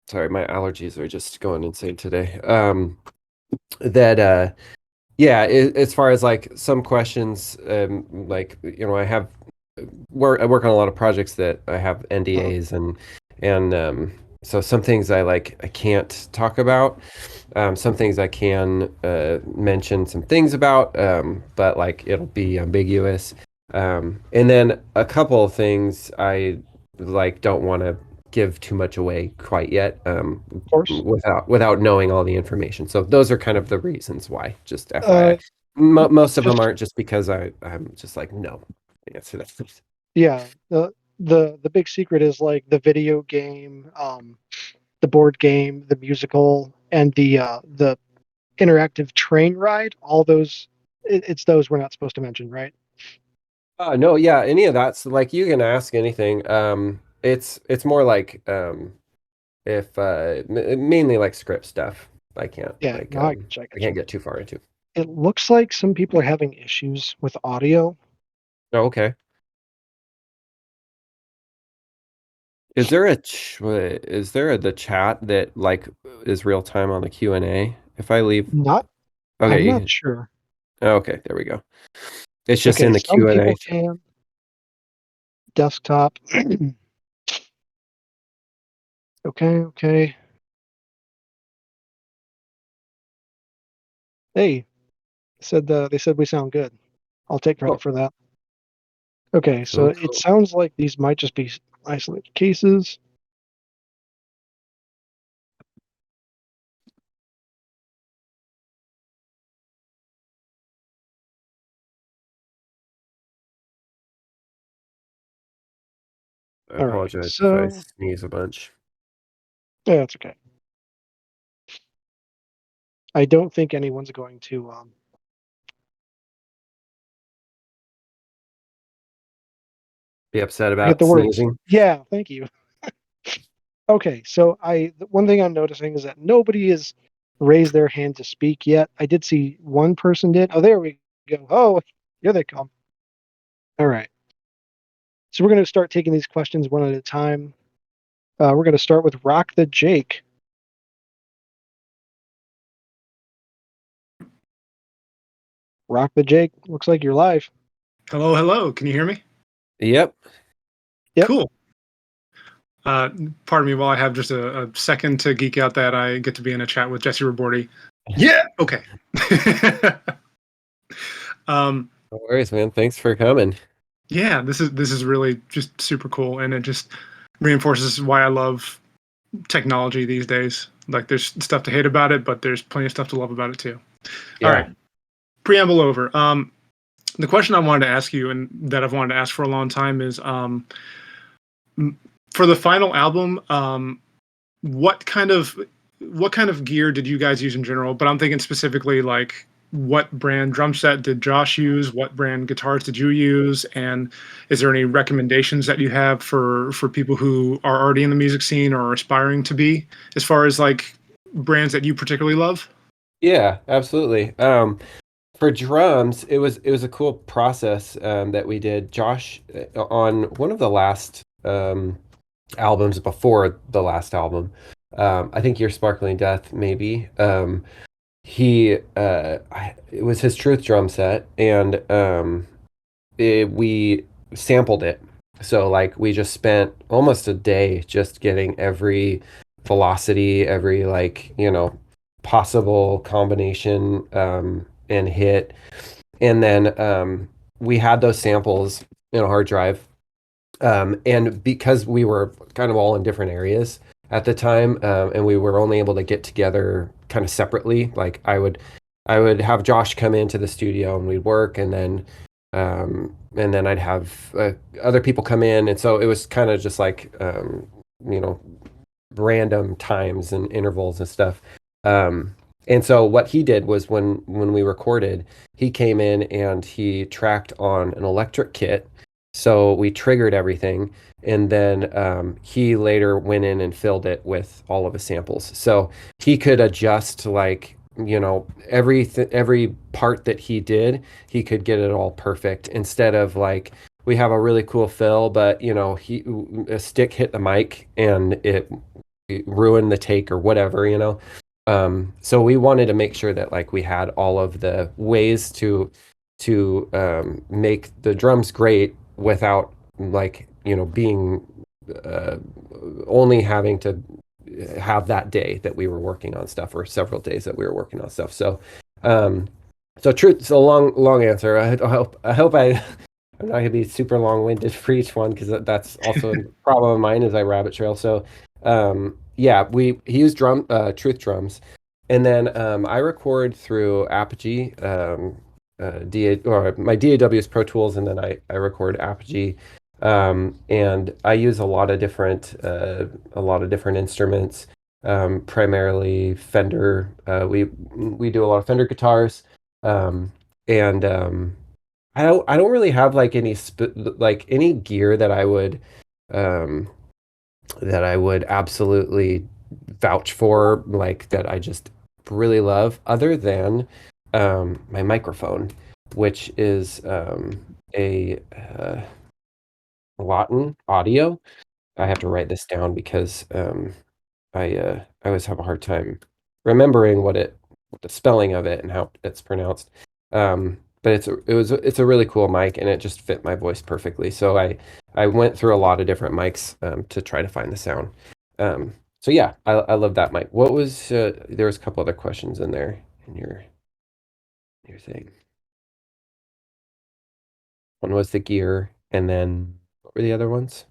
Sorry, my allergies are just going insane today. That yeah, as far as like some questions, like I have I work on a lot of projects that I have Mhm. NDAs and so some things I can't talk about. Some things I can mention some things about, but like it'll be ambiguous. And then a couple of things I like don't want to give too much away quite yet, Of course. without knowing all the information. So those are kind of the reasons why. Just Uh, FYI, most of them just aren't just because I'm just like no. Answer that. yeah. The big secret is like the video game, the board game, the musical, and the interactive train ride. All those, it's those we're not supposed to mention, right? No, yeah, any of that. So like you can ask anything. It's more like if mainly like script stuff. I can't Yeah. No, I get you. I I get you. can't get too far into. It looks like some people are having issues with audio. Oh, okay. Is there the chat that like is real time on the Q&A? If I leave, Not. I'm not okay, sure. okay, there we go. It's just in Okay, the some Q&A. people can. Desktop. Okay, okay. Hey, they said we sound good. I'll take Oh, credit for that. Okay, so cool, it cool. sounds like these might just be isolated cases. I All right, apologize if I so sneeze a bunch. yeah, that's okay. I don't think anyone's going to Be upset forget about the words. sneezing. Yeah, thank you. Okay, so the one thing I'm noticing is that nobody has raised their hand to speak yet. I did see one person did. Oh, there we go. Oh, here they come. All right. So we're going to start taking these questions one at a time. We're going to start with Rock the Jake. Rock the Jake. Looks like you're live. Hello, hello. Can you hear me? Yep. Yep. Cool. Uh, Pardon me while I have just a second to geek out that I get to be in a chat with Jessy Ribordy. Yeah. Okay. um, No worries, man. Thanks for coming. yeah, this is really just super cool, and it just reinforces why I love technology these days. Like, there's stuff to hate about it, but there's plenty of stuff to love about it too. All Yeah. right. Preamble over. The question I wanted to ask you, and that I've wanted to ask for a long time, is for the final album, what kind of gear did you guys use in general? But I'm thinking specifically like what brand drum set did Josh use? What brand guitars did you use? And is there any recommendations that you have for people who are already in the music scene or are aspiring to be, as far as like brands that you particularly love? Yeah, absolutely. For drums, it was a cool process that we did. Josh, on one of the last albums before the last album, I think Your Sparkling Death, maybe. It was his Truth drum set, and we sampled it. So like we just spent almost a day just getting every velocity, every possible combination and hit. And then we had those samples in a hard drive. And because we were kind of all in different areas at the time, and we were only able to get together kind of separately, like I would have Josh come into the studio and we'd work, and then I'd have other people come in, and so it was kind of just like you know random times and intervals and stuff. And so what he did was when we recorded, he came in and he tracked on an electric kit. So we triggered everything, and then he later went in and filled it with all of his samples. So he could adjust like every part that he did, he could get it all perfect instead of like we have a really cool fill, but a stick hit the mic and it ruin the take or whatever, you know. So we wanted to make sure that like we had all of the ways to make the drums great without like, you know, being uh, only having to have that day that we were working on stuff or several days that we were working on stuff. So, um, so truth, it's a long answer. I hope I'm not gonna be super long-winded for each one because that's also a problem of mine is I rabbit trail. So, yeah, he used Truth drums, and then I record through Apogee, or my DAW is Pro Tools, and then I record Apogee, and I use a lot of different instruments, primarily Fender. We do a lot of Fender guitars, and I don't really have like like any gear um that I would absolutely vouch for, like that I just really love, other than my microphone, which is a Latin audio. I have to write this down because I always have a hard time remembering what the spelling of it and how it's pronounced. But it's a really cool mic and it just fit my voice perfectly. So I went through a lot of different mics to try to find the sound. So yeah, I love that mic. What was there was a couple other questions in there in your thing. One was the gear, and then what were the other ones?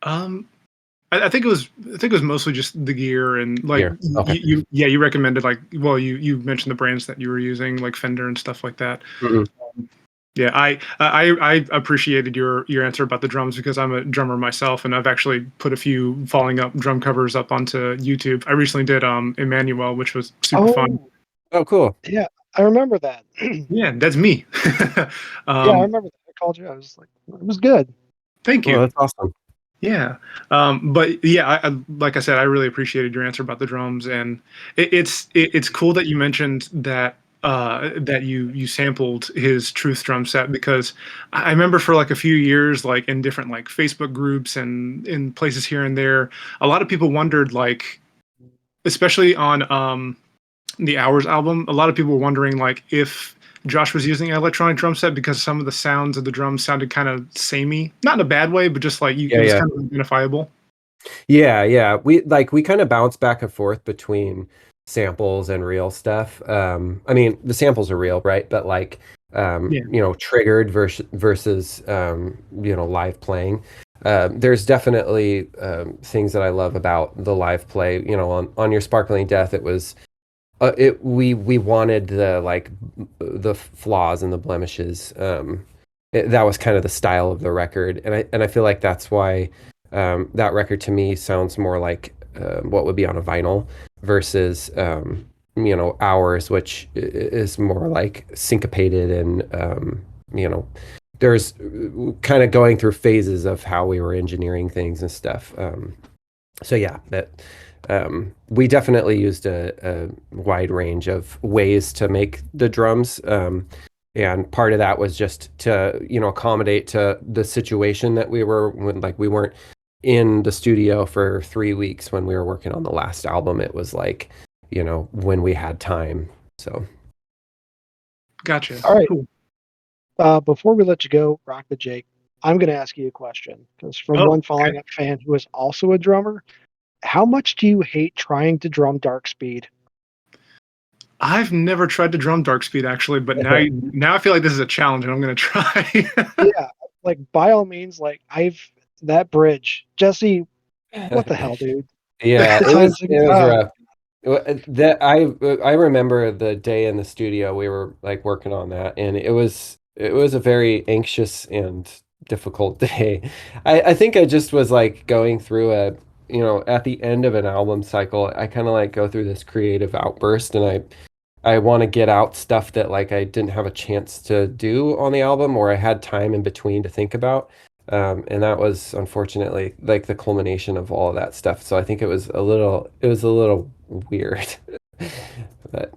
Um, I think it was mostly just the gear and like Gear. Okay. you recommended like well you mentioned the brands that you were using like Fender and stuff like that. Mhm. Yeah, I appreciated your answer about the drums because I'm a drummer myself and I've actually put a few falling up drum covers up onto YouTube. I recently did Emmanuel, which was super fun. Oh, Oh, cool. yeah, I remember that. Yeah, that's me. Yeah, I um, remember that. I called you. I was like, it was good. thank Well, you. that's awesome. Yeah, but yeah, like I said, I really appreciated your answer about the drums, and it's cool that you mentioned that that you sampled his Truth drum set because I remember for like a few years, like in different like Facebook groups and in places here and there, a lot of people wondered like, especially on the Hours album, a lot of people were wondering like if Josh was using an electronic drum set because some of the sounds of the drums sounded kind of samey, not in a bad way, but just like it Yeah, was yeah. kind of identifiable. Yeah. We kind of bounce back and forth between samples and real stuff. I mean, the samples are real, right? But like, Yeah, you know, triggered versus you know, live playing. There's definitely things that I love about the live play. You know, on your Sparkling Death, it was we wanted the flaws and the blemishes. That was kind of the style of the record, and I feel like that's why that record to me sounds more like what would be on a vinyl versus you know, ours, which is more like syncopated and you know, there's kind of going through phases of how we were engineering things and stuff. So yeah, that we definitely used a wide range of ways to make the drums. And part of that was just to, you know, accommodate to the situation that we were when, like, we weren't in the studio for 3 weeks when we were working on the last album. It was like, you know, when we had time. So gotcha. All right. Cool. Before we let you go, Rock the Jake, I'm going to ask you a question because from Oh, one Falling okay. Up fan who is also a drummer, how much do you hate trying to drum dark speed? I've never tried to drum dark speed actually, but now I feel like this is a challenge and I'm gonna try. Yeah, like by all means, like that bridge, Jesse. What the hell, dude? yeah, The times. it was rough. That I remember the day in the studio we were like working on that, and it was a very anxious and difficult day. I think I just was like going through you know, at the end of an album cycle, I kind of like go through this creative outburst, and I want to get out stuff that like I didn't have a chance to do on the album or I had time in between to think about. And that was unfortunately like the culmination of all of that stuff. So I think it was a little weird. But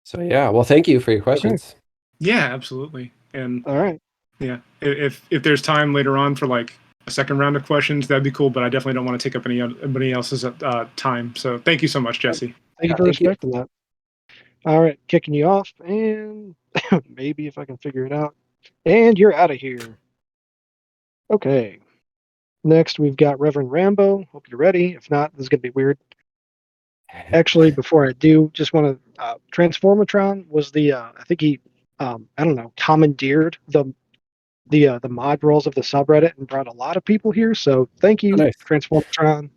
so yeah, well, thank you for your Okay. questions. Yeah, absolutely. And All right. Yeah. If there's time later on for like a second round of questions, that'd be cool. But I definitely don't want to take up anybody else's time. So thank you so much, Jesse. Thank you for Thank you. respecting that. All right, kicking you off, and maybe if I can figure it out. And you're out of here. Okay. Next, we've got Reverend Rambo. Hope you're ready. If not, this is going to be weird. Actually, before I do, just want to Transformatron was the I think he I don't know, commandeered the mod roles of the subreddit and brought a lot of people here. So thank you, Nice. Transformatron,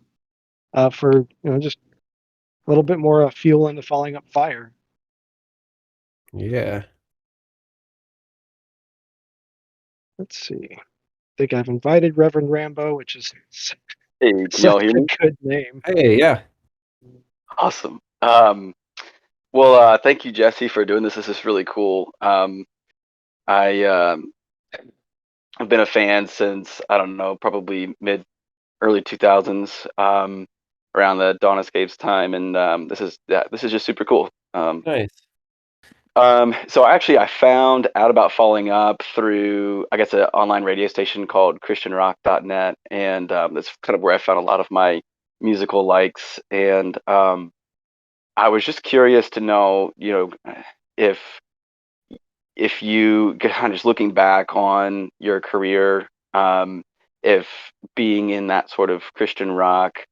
for just a little bit more fuel into falling up fire. Yeah. Let's see. I think I've invited Reverend Rambo, which is Hey, can such y'all hear a me? good name. Hey, yeah. Awesome. Thank you, Jesse, for doing this. This is really cool. I've been a fan since, I don't know, probably early 2000s, around the Dawn Escapes time, and this is just super cool. Nice. So actually, I found out about Falling Up through, I guess, an online radio station called ChristianRock.net, and that's kind of where I found a lot of my musical likes. And I was just curious to know, if you kind of just looking back on your career, if being in that sort of Christian rock,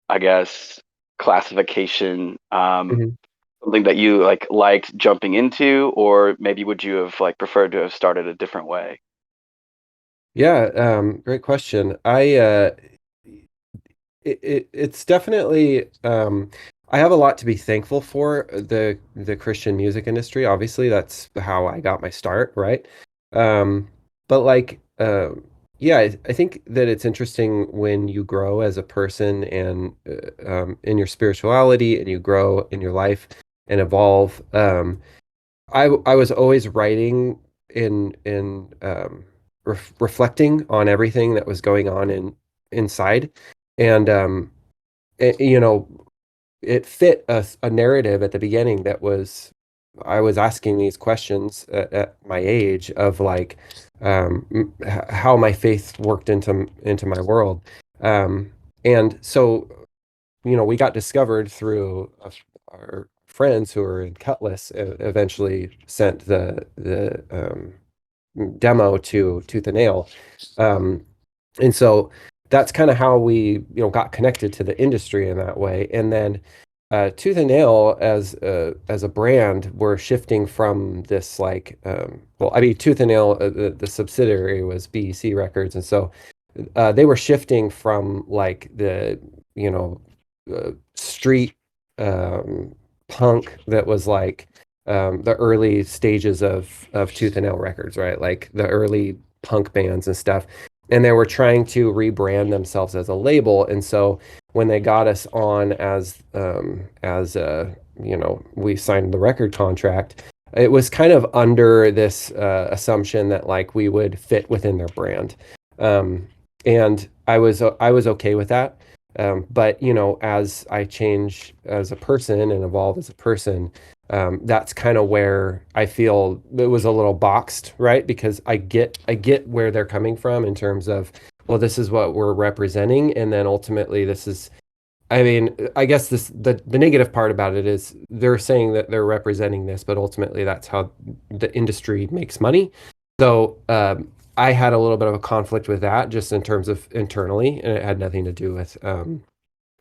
I guess, classification, Mhm. something that you liked jumping into, or maybe would you have preferred to have started a different way? Yeah, great question. It's definitely I have a lot to be thankful for the Christian music industry. Obviously, that's how I got my start, right? But yeah, I think that it's interesting when you grow as a person and in your spirituality and you grow in your life and evolve. I was always writing in reflecting on everything that was going on inside, and you know, it fit a narrative at the beginning that was I was asking these questions at my age of how my faith worked into my world, and so we got discovered through our friends who were in Cutlass. Eventually sent the demo to Tooth and Nail, and so that's kind of how we got connected to the industry in that way. And then Tooth and Nail as a brand, we're shifting from this well, I mean, Tooth and Nail, the subsidiary was BEC Records, and so they were shifting from the you know street punk that was the early stages of Tooth and Nail Records, right? Like the early punk bands and stuff. And they were trying to rebrand themselves as a label. And so when they got us on we signed the record contract, it was kind of under this assumption that we would fit within their brand. And I was okay with that. But as I change as a person and evolve as a person, that's kind of where I feel it was a little boxed, right? Because I get where they're coming from in terms of, well, this is what we're representing, and then ultimately this is. I mean, I guess the negative part about it is they're saying that they're representing this, but ultimately that's how the industry makes money. So I had a little bit of a conflict with that, just in terms of internally, and it had nothing to do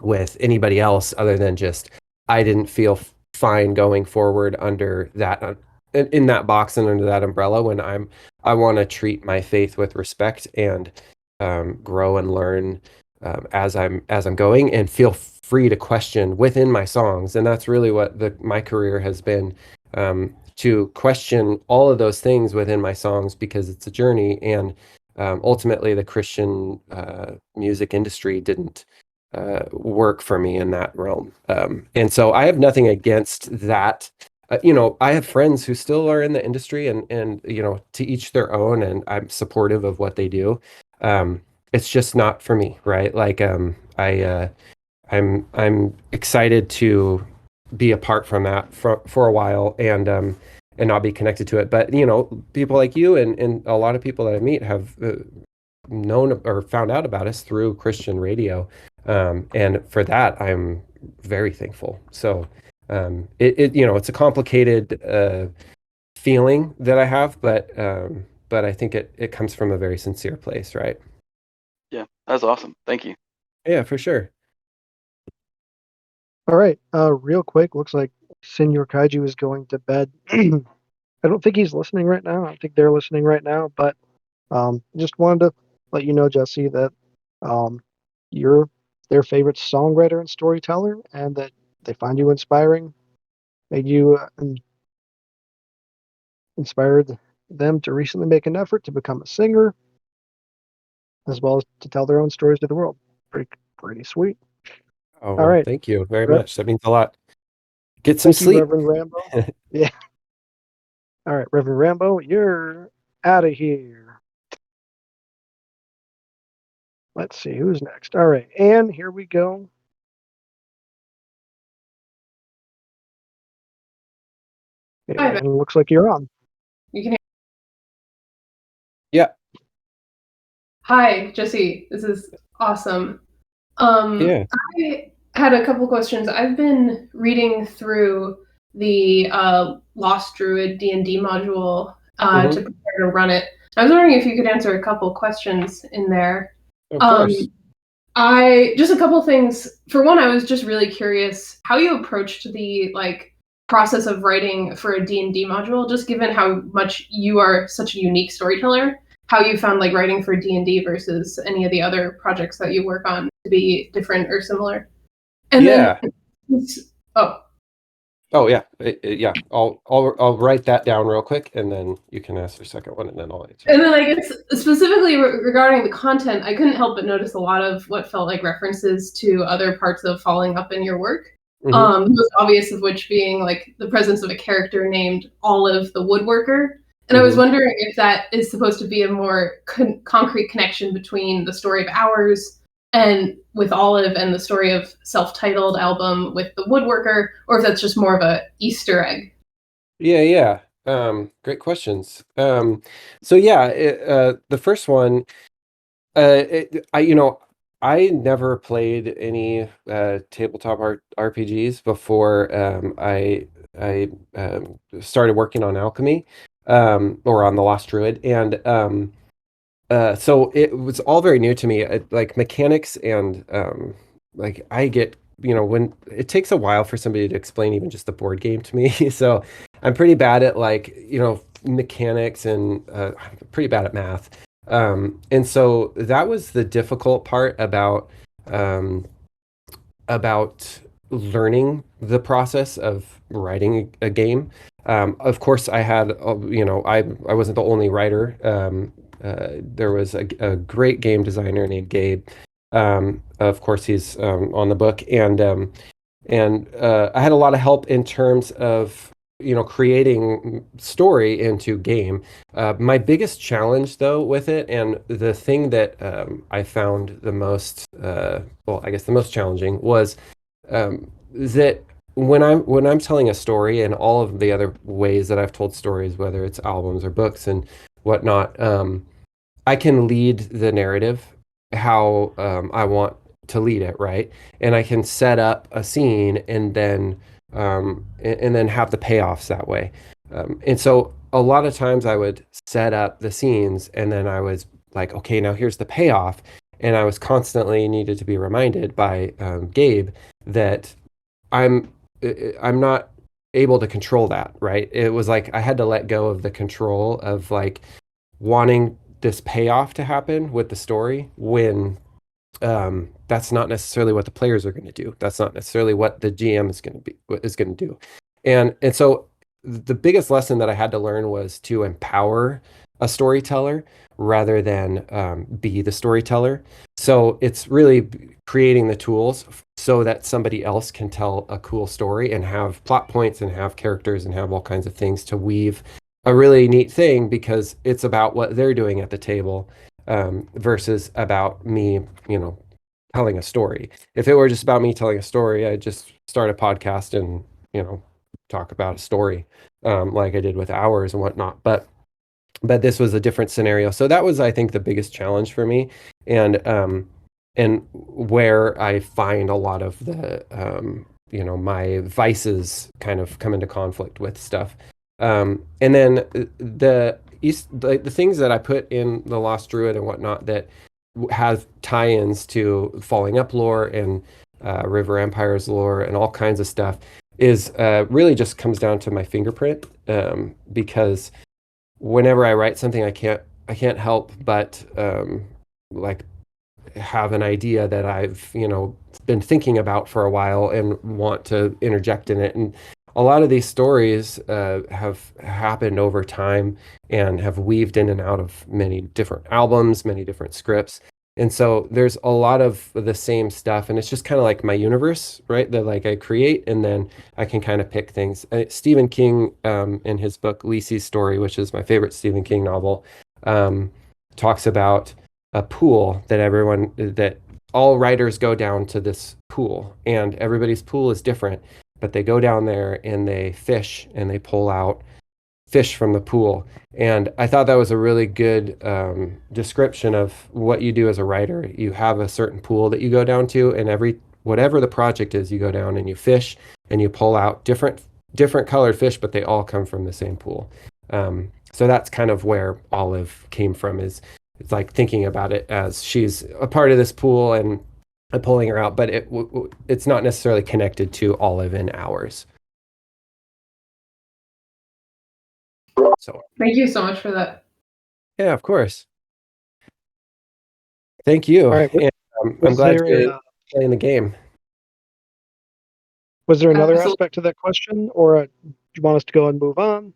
with anybody else other than just I didn't feel fine going forward under that in that box and under that umbrella when I want to treat my faith with respect and grow and learn as I'm going and feel free to question within my songs. And that's really what my career has been, to question all of those things within my songs because it's a journey. And ultimately, the Christian music industry didn't work for me in that realm. And so I have nothing against that. I have friends who still are in the industry and to each their own, and I'm supportive of what they do. It's just not for me, right? I'm excited to be apart from that for a while, and and not be connected to it. But you know, people like you and a lot of people that I meet have known or found out about us through Christian radio, and for that I'm very thankful. So you know, it's a complicated feeling that I have, but I think it comes from a very sincere place, right? Yeah, that's awesome. Thank you. Yeah, for sure. All right. Real quick, looks like Senor Kaiju is going to bed. I don't think he's listening right now. I don't think they're listening right now, but just wanted to let you know, Jesse, that you're their favorite songwriter and storyteller, and that they find you inspiring, made you inspired them to recently make an effort to become a singer, as well as to tell their own stories to the world. Pretty sweet. Oh, All well, right. thank you very Re- much. That means a lot. Get some Thank you, sleep. Reverend Rambo. Yeah. All right, Reverend Rambo, you're out of here. Let's see who's next. All right, Anne, here we go. Hi, And looks like you're on. you can hear. Yeah. Hi, Jesse. This is awesome. Yeah. I had a couple questions. I've been reading through the Lost Druid D&D module Mhm. to prepare to run it. I was wondering if you could answer a couple questions in there. Of course. I just a couple things. For one, I was just really curious how you approached the process of writing for a D&D module, just given how much you are such a unique storyteller, how you found writing for D&D versus any of the other projects that you work on to be different or similar. And Yeah. then Oh yeah. Yeah. I'll write that down real quick, and then you can ask your second one, and then I'll answer. And then I guess specifically regarding the content, I couldn't help but notice a lot of what felt like references to other parts of Falling Up in your work. Mhm. The most obvious of which being the presence of a character named Olive the Woodworker. And I was Mhm. wondering if that is supposed to be a more concrete connection between the story of Hours and with Olive and the story of self-titled album with the Woodworker, or if that's just more of a Easter egg. Yeah. Great questions. So yeah, the first one, I never played any tabletop RPGs before I started working on Alchemy, or on the Lost Druid, and so it was all very new to me, like mechanics and like I get, when it takes a while for somebody to explain even just the board game to me. So I'm pretty bad at mechanics, and I'm pretty bad at math. And so that was the difficult part um, about learning the process of writing a game. Of course, I had, I wasn't the only writer. There was a great game designer named Gabe. Of course, he's on the book, and I had a lot of help in terms of creating story into game. My biggest challenge though with it, and the thing that I found the most well, I guess the most challenging was that when I'm telling a story, and all of the other ways that I've told stories, whether it's albums or books and whatnot, I can lead the narrative how I want to lead it, right? And I can set up a scene, and then have the payoffs that way. And so a lot of times I would set up the scenes, and then I was like, okay, now here's the payoff. And I was constantly needed to be reminded by Gabe that I'm I'm not able to control that, right? It was like I had to let go of the control of wanting this payoff to happen with the story, when that's not necessarily what the players are going to do. That's not necessarily what the GM is going to do. And so the biggest lesson that I had to learn was to empower a storyteller rather than be the storyteller. So it's really creating the tools so that somebody else can tell a cool story and have plot points and have characters and have all kinds of things to weave a really neat thing, because it's about what they're doing at the table, versus about me, telling a story. If it were just about me telling a story, I'd just start a podcast and, talk about a story. like I did with Hours and whatnot. But this was a different scenario. So that was, I think, the biggest challenge for me, and where I find a lot of the my vices kind of come into conflict with stuff. And then the things that I put in the Lost Druid and whatnot that have tie-ins to Falling Up lore and River Empires lore and all kinds of stuff is really just comes down to my fingerprint, because whenever I write something, I can't help but like have an idea that I've been thinking about for a while and want to interject in it. And a lot of these stories have happened over time and have weaved in and out of many different albums, many different scripts. And so there's a lot of the same stuff, and it's just kind of like my universe, right? That like I create, and then I can kind of pick things. Stephen King, in his book Lisey's Story, which is my favorite Stephen King novel, talks about a pool that all writers go down to this pool, and everybody's pool is different, but they go down there and they fish and they pull out fish from the pool. And I thought that was a really good description of what you do as a writer. You have a certain pool that you go down to, and whatever the project is, you go down and you fish and you pull out different colored fish, but they all come from the same pool. So that's kind of where Olive came from. It's like thinking about it as she's a part of this pool and I'm pulling her out, but it's not necessarily connected to Olive and Hours. So Thank you so much for that. yeah, of course. Thank you. All right. And, I'm Was glad there, you're playing the game. was there another Absolutely. aspect to that question, or do you want us to go and move on?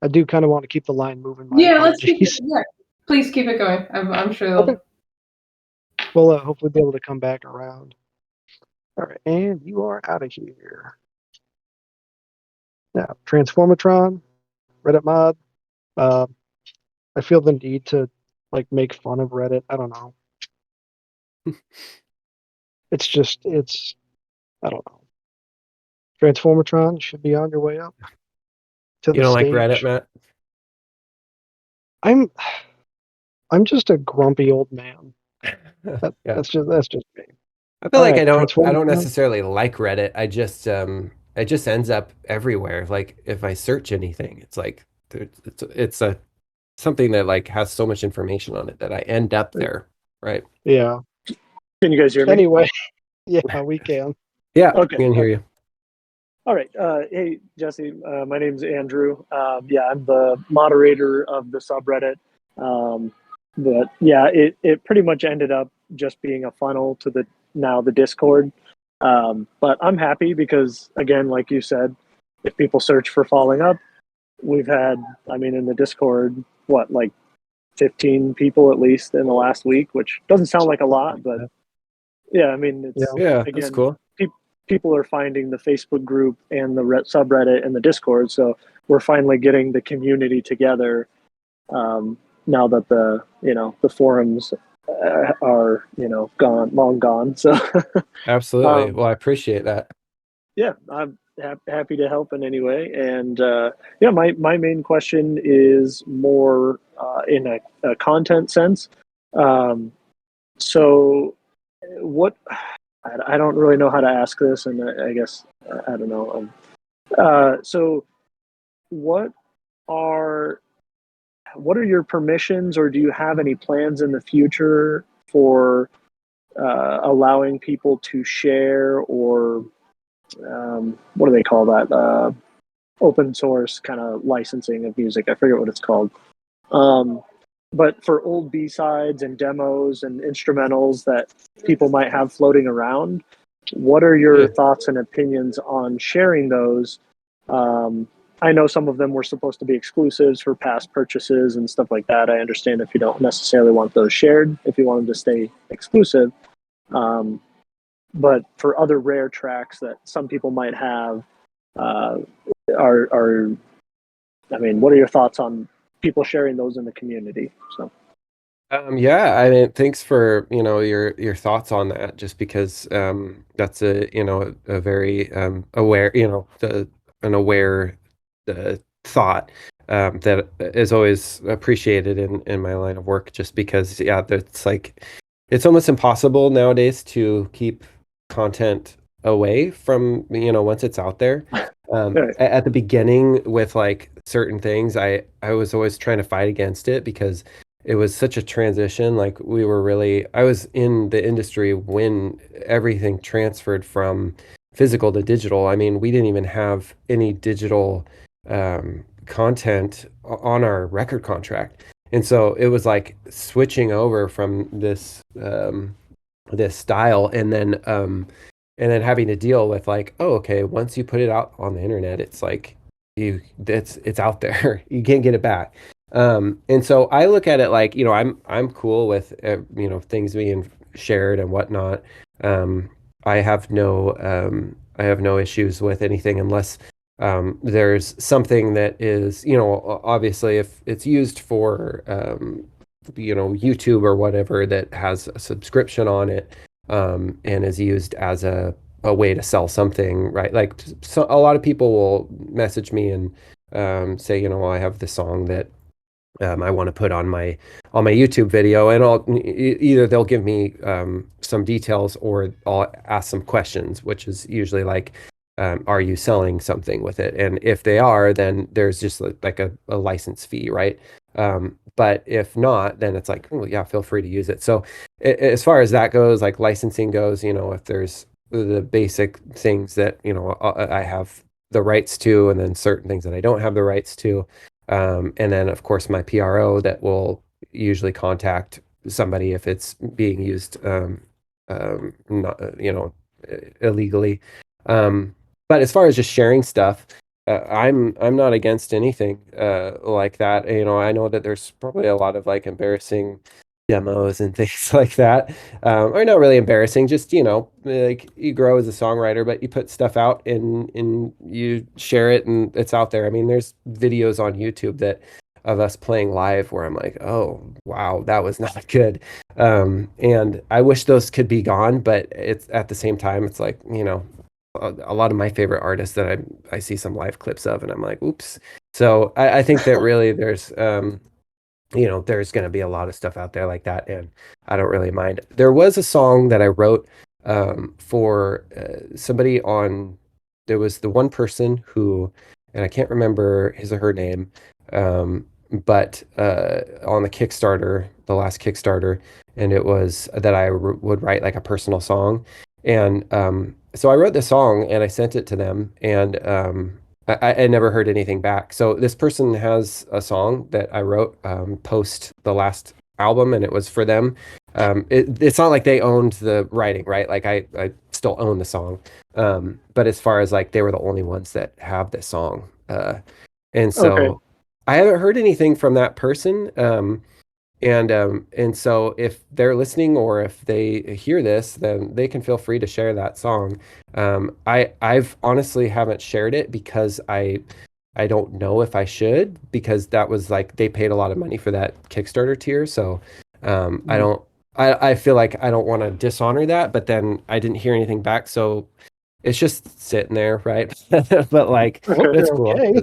I do kind of want to keep the line moving. My Yeah, let's keep it. apologies. Yeah, please keep it going. I'm sure they'll. Okay. We'll hopefully be able to come back around. All right, and you are out of here. Now, Transformatron, Reddit mod. I feel the need to like make fun of Reddit. I don't know. it's I don't know. Transformatron should be on your way up to the You don't like stage. Reddit, Matt? I'm just a grumpy old man. Yeah. That's just me. I feel All like right, I don't Transformatron. necessarily like Reddit. It just ends up everywhere. Like if I search anything, it's like it's a something that like has so much information on it that I end up there, right? Yeah. Can you guys hear me? Anyway, yeah, we can. Yeah, Okay. I can hear you. All right. Hey, Jesse. My name's Andrew. Yeah, I'm the moderator of the subreddit. But yeah, it pretty much ended up just being a funnel to the Discord. But I'm happy because, again, like you said, if people search for Falling Up, we've had, in the Discord, like 15 people at least in the last week, which doesn't sound like a lot, but yeah, it's Yeah, again, that's cool. people are finding the Facebook group and the subreddit and the Discord, so we're finally getting the community together. Now that the forums are long gone. So Absolutely. Well, I appreciate that. yeah, I'm happy to help in any way. And yeah, my main question is more in a content sense. So what I don't really know how to ask this, and I guess I don't know. So what are your permissions, or do you have any plans in the future for allowing people to share, or what do they call that? Open source kind of licensing of music. I forget what it's called. But for old B-sides and demos and instrumentals that people might have floating around, what are your thoughts and opinions on sharing those? I know some of them were supposed to be exclusives for past purchases and stuff like that. I understand if you don't necessarily want those shared, if you want them to stay exclusive. But for other rare tracks that some people might have, what are your thoughts on people sharing those in the community? So. Yeah, thanks for your thoughts on that. Just because that's a very aware an aware thought that is always appreciated in my line of work, just because, yeah, it's like it's almost impossible nowadays to keep content away from, once it's out there. Right. At the beginning with like certain things, I was always trying to fight against it because it was such a transition. Like I was in the industry when everything transferred from physical to digital. I mean, we didn't even have any digital content on our record contract. And so it was like switching over from this style, and then having to deal with like, oh, okay, once you put it out on the internet, it's like it's out there. You can't get it back. And so I look at it like, I'm cool with things being shared and whatnot. I have no issues with anything unless there's something that is, obviously if it's used for YouTube or whatever that has a subscription on it, and is used as a way to sell something, right? Like, so a lot of people will message me and say, well, I have this song that I want to put on my YouTube video, and either they'll give me some details, or I'll ask some questions, which is usually like, are you selling something with it? And if they are, then there's just like a license fee, right? But if not, then it's like, oh yeah, feel free to use it. So as far as that goes, like licensing goes, if there's the basic things that, I have the rights to, and then certain things that I don't have the rights to. And then of course my PRO that will usually contact somebody if it's being used, not, illegally. But as far as just sharing stuff, I'm not against anything like that. I know that there's probably a lot of like embarrassing demos and things like that, or not really embarrassing, just like you grow as a songwriter, but you put stuff out and you share it and it's out there. I mean, there's videos on YouTube of us playing live where I'm like, oh wow, that was not good, and I wish those could be gone, but it's at the same time, it's like, a lot of my favorite artists that I see some live clips of, and I'm like, oops. So I think that really there's there's going to be a lot of stuff out there like that, and I don't really mind. There was a song that I wrote for somebody on. There was the one person who, and I can't remember his or her name, but on the Kickstarter, the last Kickstarter, and it was that I would write like a personal song, and so I wrote this song and I sent it to them, and I never heard anything back. So this person has a song that I wrote post the last album, and it was for them. It's not like they owned the writing, right? Like I still own the song. But as far as like they were the only ones that have this song. And so Okay. I haven't heard anything from that person. And so if they're listening, or if they hear this, then they can feel free to share that song. I've honestly haven't shared it because I don't know if I should, because that was like they paid a lot of money for that Kickstarter tier. So I feel like I don't want to dishonor that, but then I didn't hear anything back, so it's just sitting there, right? But like Okay. it's cool. Okay.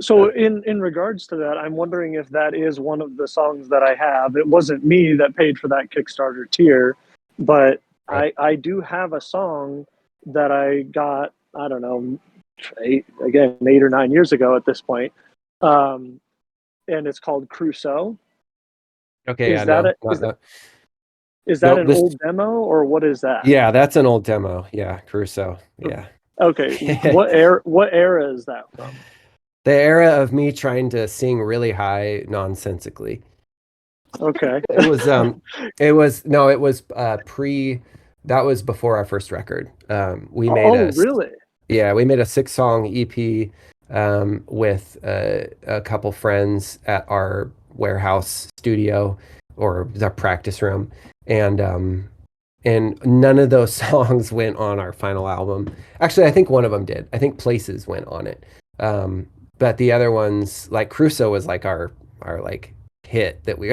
So in regards to that, I'm wondering if that is one of the songs that I have. It wasn't me that paid for that Kickstarter tier, but Right. I do have a song that I got, I don't know, 8 or 9 years ago at this point. And it's called Crusoe. Okay, Is yeah, that no, a, not that. is that Nope, an this, old demo, or what is that? yeah, that's an old demo. Yeah, Crusoe. Yeah. Okay. What era is that from? The era of me trying to sing really high nonsensically. Okay. It was it was no, it was that was before our first record. We made Oh, really? yeah, we made a 6-song EP with a couple friends at our warehouse studio, or the practice room, and none of those songs went on our final album. Actually, I think one of them did. I think Places went on it. But the other ones, like Crusoe, was like our like hit that we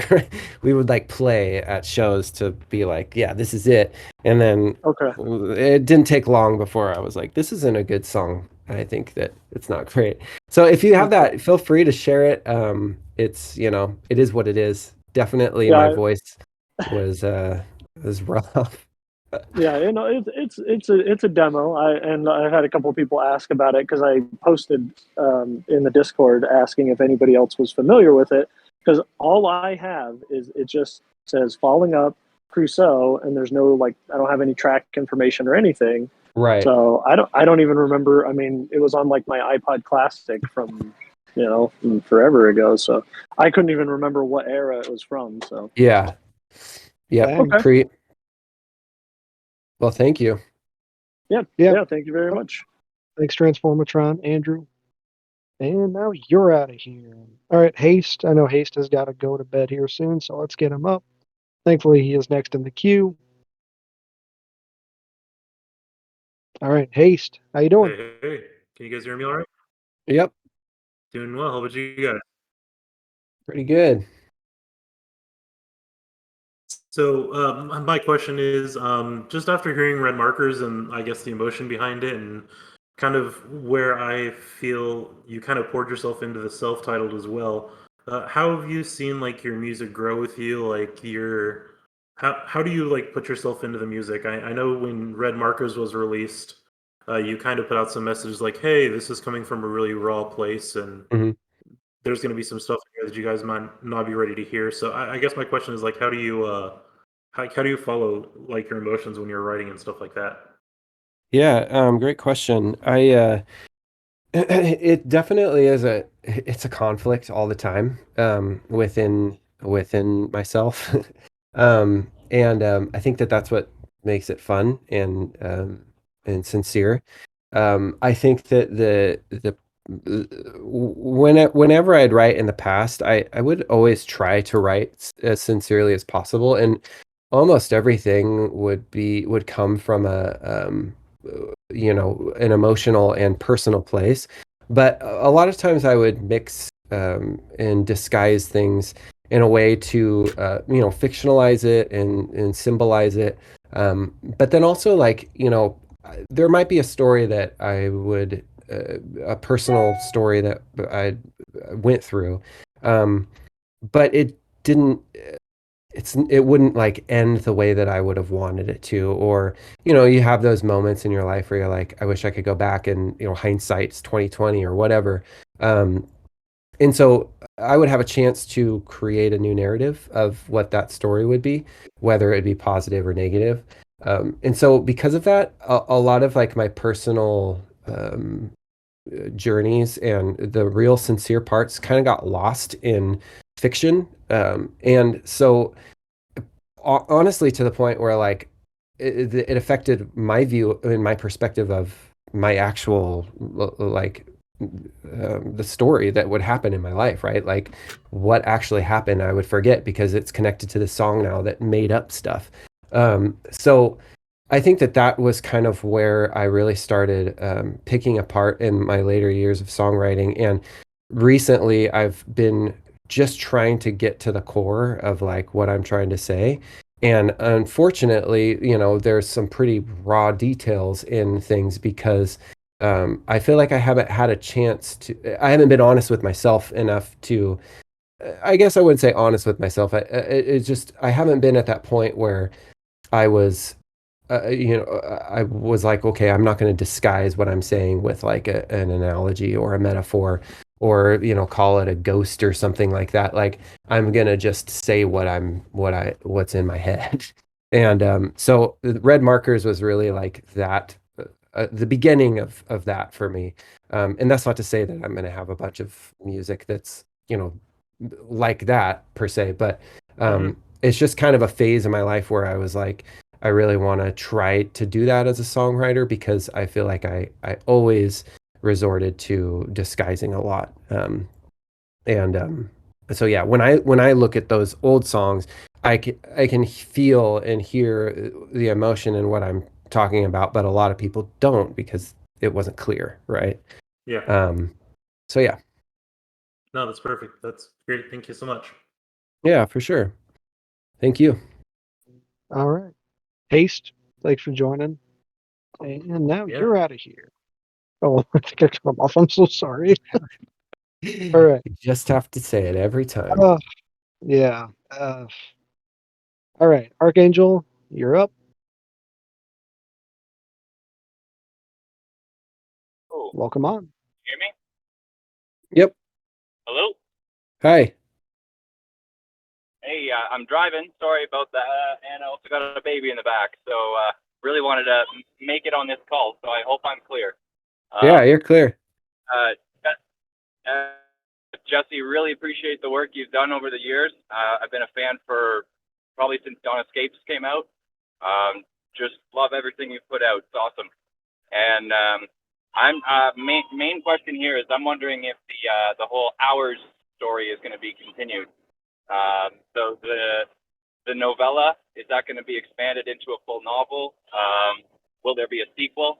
would like play at shows to be like, yeah, this is it. And then Okay. it didn't take long before I was like, this isn't a good song I think that it's not great. So if you have that, feel free to share it. It's, it is what it is. Definitely my Yeah, voice was rough. yeah, it's a demo. I've had a couple of people ask about it because I posted in the Discord asking if anybody else was familiar with it. Because all I have is it just says "Falling Up," Crusoe, and there's no I don't have any track information or anything. Right. So I don't even remember. I mean, it was on my iPod Classic from from forever ago. So I couldn't even remember what era it was from. So Yeah. Yeah. Dang. okay. Well, thank you. Yeah. Thank you very much. Thanks, Transformatron, Andrew. And now you're out of here. All right, Haste. I know Haste has got to go to bed here soon, so let's get him up. Thankfully, he is next in the queue. All right, Haste. How you doing? Hey, can you guys hear me all right? Yep. Doing well. How about you guys? Pretty good. So, my question is, just after hearing Red Markers and I guess the emotion behind it, and kind of where I feel you kind of poured yourself into the self-titled as well. How have you seen your music grow with you? How do you put yourself into the music? I know when Red Markers was released, you kind of put out some messages like, "Hey, this is coming from a really raw place," and Mhm. there's going to be some stuff here that you guys might not be ready to hear. So I guess my question is how do you how do you follow your emotions when you're writing and stuff like that? Yeah, great question. It definitely is it's a conflict all the time within myself. And I think that that's what makes it fun and sincere. I think that whenever I'd write in the past, I would always try to write as sincerely as possible, and almost everything would come from an emotional and personal place. But a lot of times I would mix and disguise things in a way to fictionalize it and symbolize it. But then also there might be a story that I would a personal story that I went through, but it wouldn't end the way that I would have wanted it to. Or you have those moments in your life where you're like, I wish I could go back, and hindsight's 2020 or whatever. And so I would have a chance to create a new narrative of what that story would be, whether it be positive or negative. And so because of that, a lot of my personal journeys and the real sincere parts kind of got lost in fiction. And so honestly, to the point where it affected my view and my perspective of my actual the story that would happen in my life, right? Like what actually happened, I would forget because it's connected to the song now that made up stuff. So I think that was kind of where I really started picking apart in my later years of songwriting. And recently I've been just trying to get to the core of what I'm trying to say. And unfortunately, there's some pretty raw details in things because I feel like I haven't had a chance I haven't been honest with myself enough to, I guess I wouldn't say honest with myself. It's just, I haven't been at that point where I was, I was like, okay, I'm not going to disguise what I'm saying with an analogy or a metaphor, or, call it a ghost or something like that. Like I'm going to just say what's in my head. And so Red Markers was really like that, the beginning of that for me. And that's not to say that I'm going to have a bunch of music that's, like that per se, but it's just kind of a phase in my life where I was like, I really want to try to do that as a songwriter because I feel like I always resorted to disguising a lot. So yeah, when I look at those old songs, I can feel and hear the emotion in what I'm talking about, but a lot of people don't because it wasn't clear, right? Yeah. So yeah. No, that's perfect. That's great. Thank you so much. Yeah, for sure. Thank you. All right. Haste, thanks for joining. And now Yeah. you're out of here. Oh, I think I cut him off. I'm so sorry. All right. You just have to say it every time. Yeah. All right, Archangel, you're up. Oh, Welcome on. hear me? Yep. Hello? Hi. Hey, I'm driving. Sorry about that. And I also got a baby in the back. So really wanted to make it on this call. So I hope I'm clear. Yeah, you're clear. Uh, Jesse, really appreciate the work you've done over the years. I've been a fan for probably since Dawn Escapes came out. Just love everything you've put out. It's awesome. And I'm main question here is I'm wondering if the whole hours story is going to be continued. So the novella, is that going to be expanded into a full novel? Will there be a sequel?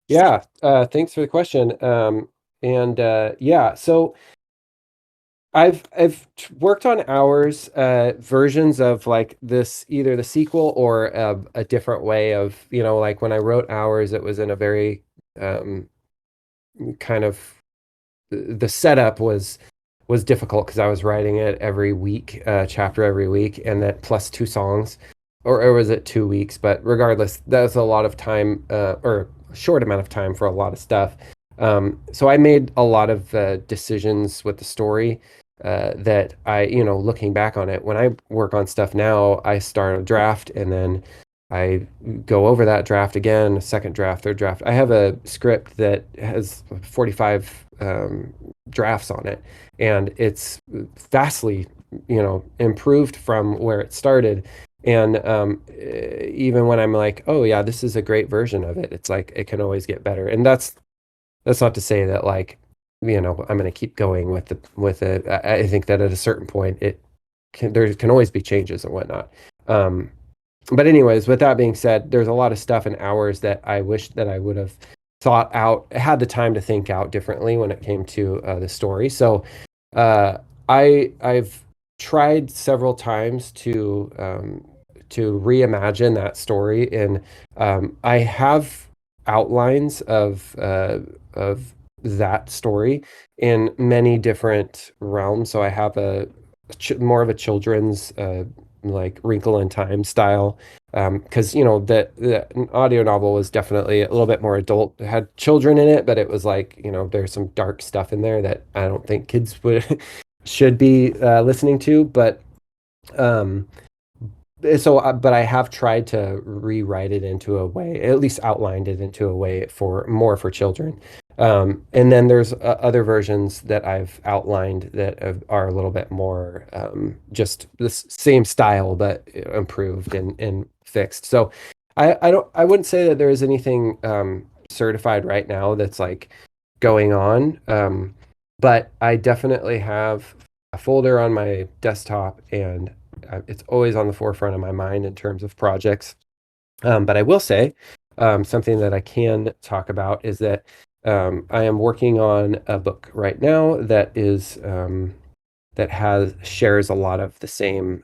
Yeah, thanks for the question. Yeah, so I've worked on Hours, versions of like this, either the sequel or a different way of, like when I wrote Hours, it was in a very kind of, the setup was difficult because I was writing it every week, chapter every week, and that plus 2 songs, or was it 2 weeks? But regardless, that was a lot of time, or a short amount of time for a lot of stuff. So I made a lot of decisions with the story that looking back on it, when I work on stuff now, I start a draft and then I go over that draft again, a second draft, third draft. I have a script that has 45 drafts on it, and it's vastly, improved from where it started. And even when I'm like, oh yeah, this is a great version of it, it's like it can always get better. And that's not to say that like, I'm going to keep going with it. I think that at a certain point, there can always be changes and whatnot. But anyways, with that being said, there's a lot of stuff in Hours that I wish that I would have thought out, had the time to think out differently when it came to the story. So I've tried several times to reimagine that story, and I have outlines of that story in many different realms. So I have more of a children's like Wrinkle in Time style, because the audio novel was definitely a little bit more adult. It had children in it, but it was like, there's some dark stuff in there that I don't think kids would should be listening to. But but I have tried to rewrite it into a way, at least outlined it into a way for more for children. And then there's other versions that I've outlined that are a little bit more just the same style, but improved and fixed. So I wouldn't say that there is anything certified right now that's like going on. But I definitely have a folder on my desktop, and it's always on the forefront of my mind in terms of projects. But I will say something that I can talk about is that I am working on a book right now that is that shares a lot of the same.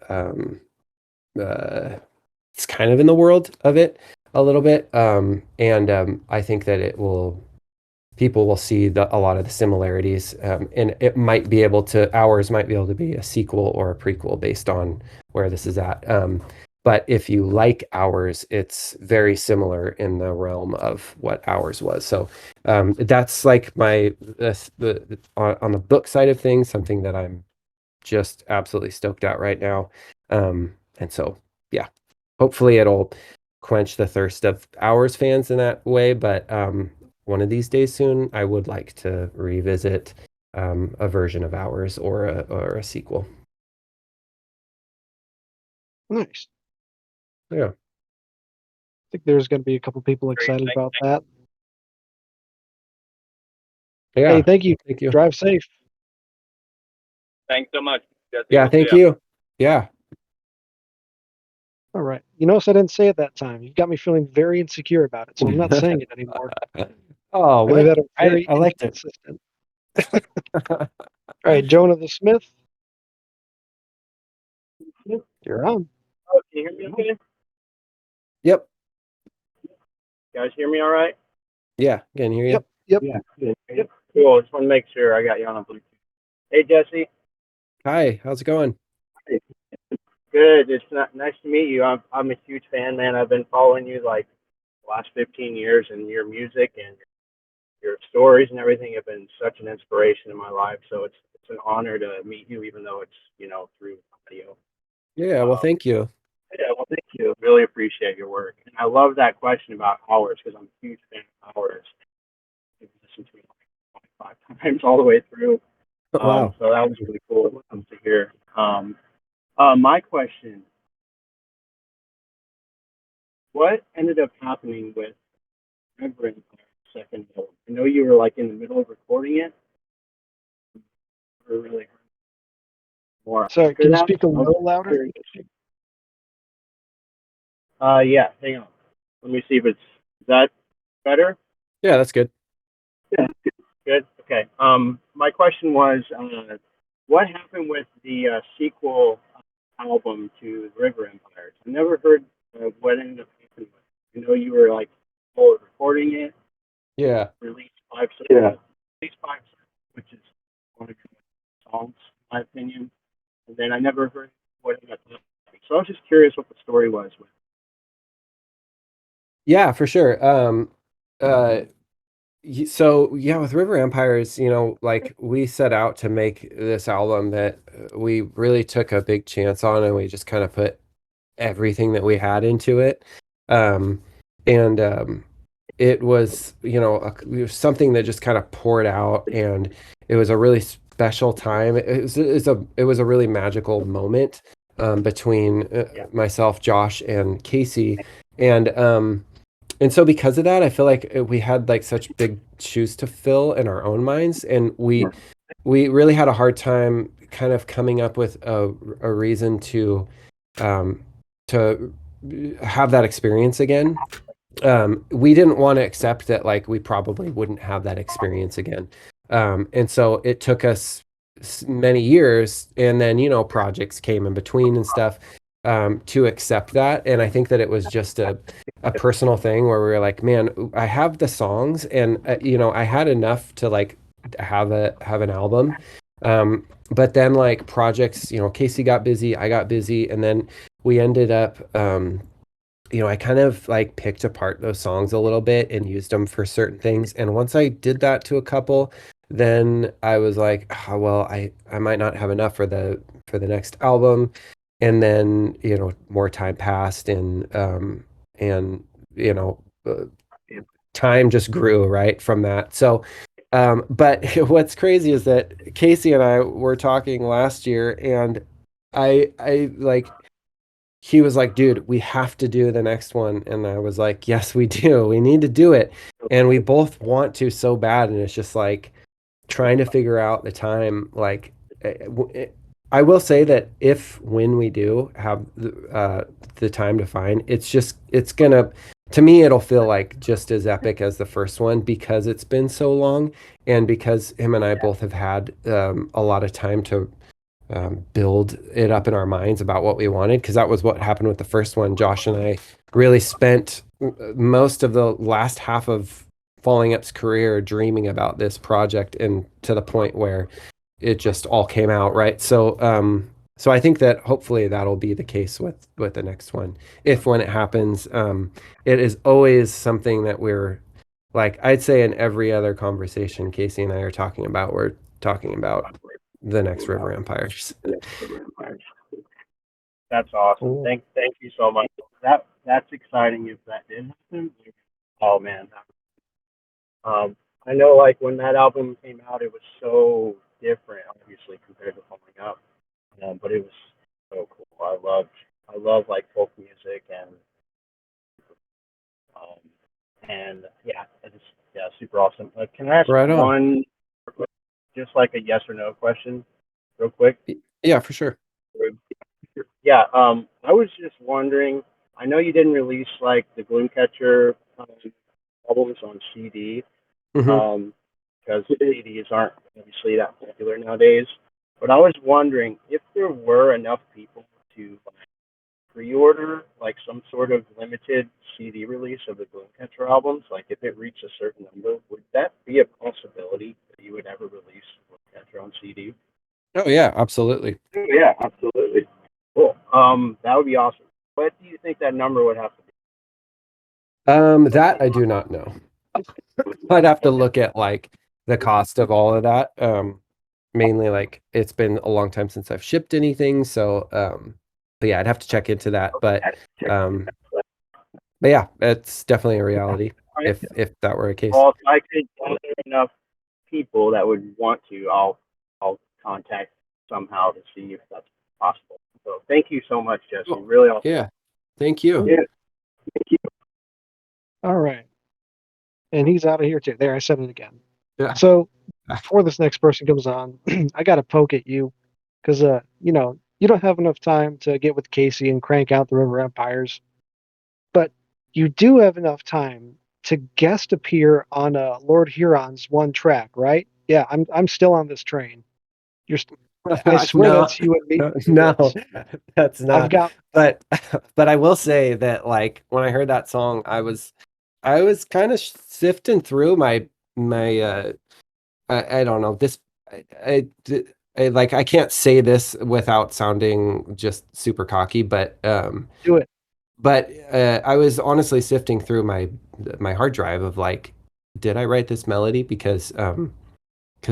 It's kind of in the world of it a little bit, and I think that people will see a lot of the similarities, and it might be able to, Hours might be able to be a sequel or a prequel based on where this is at. But if you like Hours, it's very similar in the realm of what Hours was. So that's like my on the book side of things, something that I'm just absolutely stoked out right now. And so, yeah, hopefully it'll quench the thirst of Hours fans in that way. But one of these days soon, I would like to revisit a version of Hours or a sequel. Nice. Yeah. I think there's going to be a couple people excited about that. Yeah. Hey, thank you. Thank you. Drive safe. Thanks so much, Jesse. Yeah, thank you. Yeah. All right. You notice I didn't say it that time. You got me feeling very insecure about it, so I'm not saying it anymore. Oh, I leave that very I liked it. inconsistent. All right, Jonah the Smith. You're on. Oh, can you hear me okay? Yep. You guys hear me all right? Yeah, can hear you. Yep. Yeah. Good. Cool. Just want to make sure I got you on a Bluetooth. Hey, Jesse. Hi, how's it going? Good. It's nice to meet you. I'm a huge fan, man. I've been following you like the last 15 years, and your music and your stories and everything have been such an inspiration in my life. So it's an honor to meet you, even though it's through audio. Yeah, well, thank you. Yeah, well, thank you. Really appreciate your work, and I love that question about hours because I'm a huge fan of hours. I've listened to it like 25 times all the way through. Wow. So that was really cool to hear. My question: what ended up happening with Reverend second album? I know you were like in the middle of recording it. Never really heard more So after can you that. speak a little louder? Yeah. Hang on. Let me see if is that better. Yeah, that's good. Yeah. Good. Okay. My question was, what happened with the sequel album to River Empires? I never heard what ended up happening with it. I know you were like recording it, Yeah. released five songs, yeah. Released five songs, which is one of your songs, in my opinion. And then I never heard what ended up happening. So I was just curious what the story was with. Yeah, for sure. Uh, so yeah, with River Empires, like we set out to make this album that we really took a big chance on, and we just kind of put everything that we had into it. And it was, it was something that just kind of poured out, and it was a really special time. It was a really magical moment between myself, Josh, and Casey, and so because of that, I feel like we had like such big shoes to fill in our own minds, and we really had a hard time kind of coming up with a reason um, to have that experience again. We didn't want to accept that like we probably wouldn't have that experience again. And so it took us many years, and then projects came in between and stuff, to accept that. And I think that it was just a personal thing where we were like, man, I have the songs, and I had enough to like have an album. But then like projects, Casey got busy, I got busy, and then we ended up I kind of like picked apart those songs a little bit and used them for certain things. And once I did that to a couple, then I was like, oh, well, I might not have enough for the next album. And then, more time passed, and you know, uh, time just grew right from that. So but what's crazy is that Casey and I were talking last year, and I like he was like, dude, we have to do the next one. And I was like, yes, we do. We need to do it. And we both want to so bad. And it's just like trying to figure out the time. Like, I will say that when we do have the time to find, it's gonna, to me, it'll feel like just as epic as the first one because it's been so long, and because him and I both have had a lot of time to build it up in our minds about what we wanted, because that was what happened with the first one. Josh and I really spent most of the last half of Falling Up's career dreaming about this project, and to the point where it just all came out right. So I think that hopefully that'll be the case with the next one, if when it happens. It is always something that we're like, I'd say in every other conversation Casey and I are talking about, we're talking about the next River Empires. That's awesome. Cool. Thank you so much. That's exciting if that did happen. Oh man. I know like when that album came out, it was so different, obviously compared to Falling Up. But it was so cool. I love like folk music um, and yeah, super awesome. Can I ask Right on. one, just like a yes or no question, real quick? Yeah, for sure. Yeah, I was just wondering. I know you didn't release like the Gloomcatcher albums on CD, Hmm. because CDs aren't obviously that popular nowadays. But I was wondering if there were enough people to pre-order like some sort of limited CD release of the Gloomcatcher albums? Like if it reached a certain number, would that be a possibility that you would ever release Gloomcatcher on CD? Oh yeah, absolutely. Yeah, absolutely. Cool. That would be awesome. What do you think that number would have to be? That I do not know. I'd have to look at like the cost of all of that. Mainly like it's been a long time since I've shipped anything, so but yeah, I'd have to check into that. But yeah, it's definitely a reality if that were a case. Well, if I could gather enough people that would want to, I'll contact somehow to see if that's possible. So thank you so much, Jesse. Cool. Really awesome. Yeah, thank you. Yeah. Thank you. All right. And he's out of here too. There, I said it again. Yeah. So before this next person comes on, I got to poke at you because, you know, you don't have enough time to get with Casey and crank out the River Empires, but you do have enough time to guest appear on Lord Huron's one track, right? Yeah, I'm still on this train. I swear No, that's you and me. no, that's I've not. got But I will say that like when I heard that song, I was kind of sifting through my I don't know this I like I can't say this without sounding just super cocky, but do it. but I was honestly sifting through my hard drive of like, did I write this melody? Because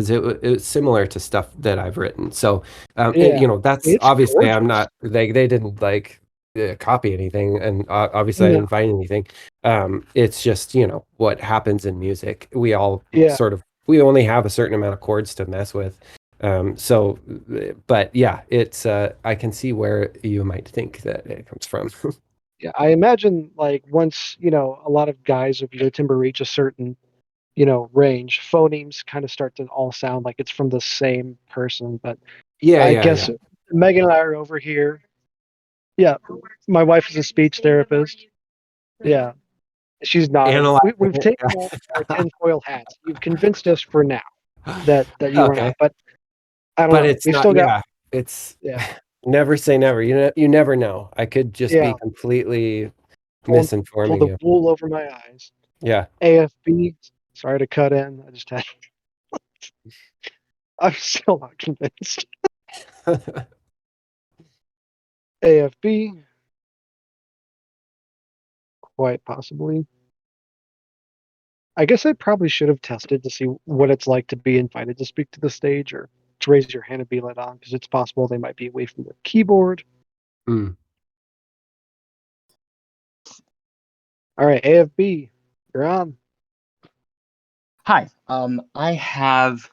it was similar to stuff that I've written. So Yeah, you know, that's it's obviously I'm gorgeous. not like they didn't like copy anything, and obviously I No. didn't find anything. It's just, you know, what happens in music. We all Yeah. we only have a certain amount of chords to mess with. So, but yeah, it's I can see where you might think that it comes from. Yeah, I imagine like once, you know, a lot of guys of your timber reach a certain, you know, range, phonemes kind of start to all sound like it's from the same person. But Yeah, I yeah, guess yeah. Megan and I are over here. Yeah, my wife is a speech therapist. Yeah, she's nodding. Analyze We've it. taken off our tinfoil hats. You've convinced us for now that you were Okay. not, but I don't But know. it's We've not, still got yeah, it's yeah, never say never. You know, you never know. I could just yeah. be completely Pull misinforming the you. wool over my eyes. Yeah. AFB. Sorry to cut in. I just had. I'm still not convinced. AFB. Quite possibly. I guess I probably should have tested to see what it's like to be invited to speak to the stage or to raise your hand and be let on, because it's possible they might be away from their keyboard. Mm. All right, AFB, you're on. Hi. I have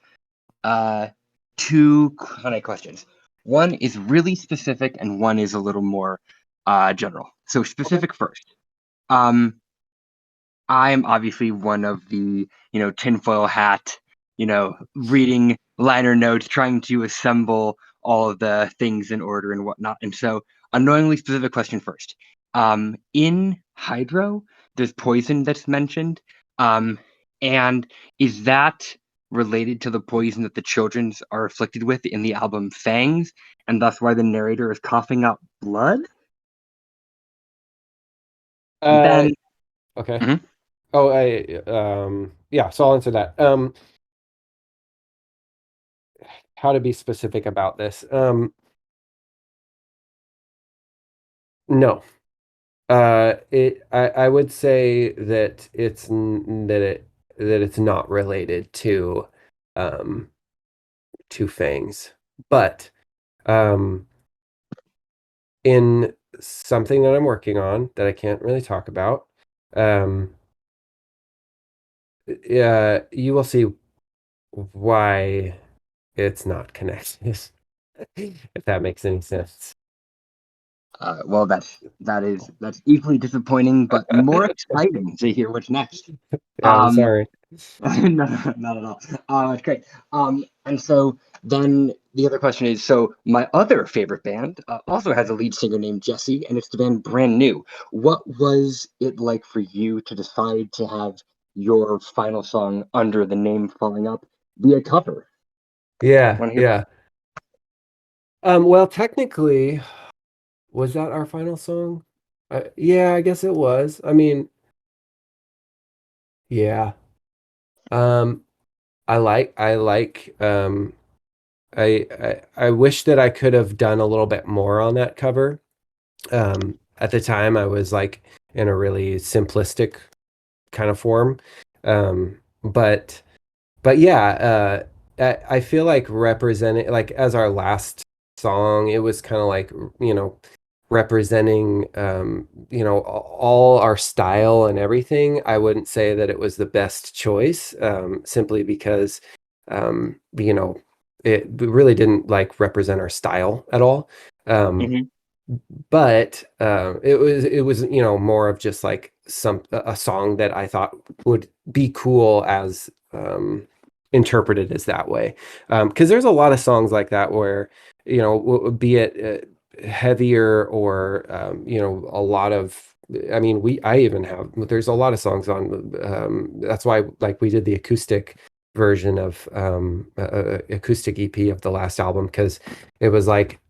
two kind of questions. One is really specific, and one is a little more general. So specific first. I'm obviously one of the, you know, tinfoil hat, you know, reading liner notes, trying to assemble all of the things in order and whatnot. And so, annoyingly specific question first. In Hydro, there's poison that's mentioned. And is that related to the poison that the children's are afflicted with in the album Fangs, and thus why the narrator is coughing up blood? Then Okay. Mhm. Oh, yeah, so I'll answer that. How to be specific about this? No. I would say that it's not related to fangs, but in something that I'm working on that I can't really talk about, yeah, you will see why it's not connected, if that makes any sense. Well, that's equally disappointing, but more exciting to hear what's next. Yeah, I'm sorry. No, not at all. It's great. And so then the other question is, so my other favorite band also has a lead singer named Jesse, and it's the band Brand New. What was it like for you to decide to have your final song under the name Falling Up be a cover? Yeah, Wanna hear- yeah. Well, technically, Was that our final song? Yeah, I guess it was. I mean, yeah. Um, I wish that I could have done a little bit more on that cover. At the time I was like in a really simplistic kind of form. But yeah, I feel like representing, like as our last song, it was kind of like, representing, all our style and everything. I wouldn't say that it was the best choice, simply because, it really didn't like represent our style at all. Mhm. But it was more of just like a song that I thought would be cool as interpreted as that way, because there's a lot of songs like that where be it heavier or a lot of, I mean, there's a lot of songs on, that's why like we did the acoustic version of acoustic EP of the last album, because it was like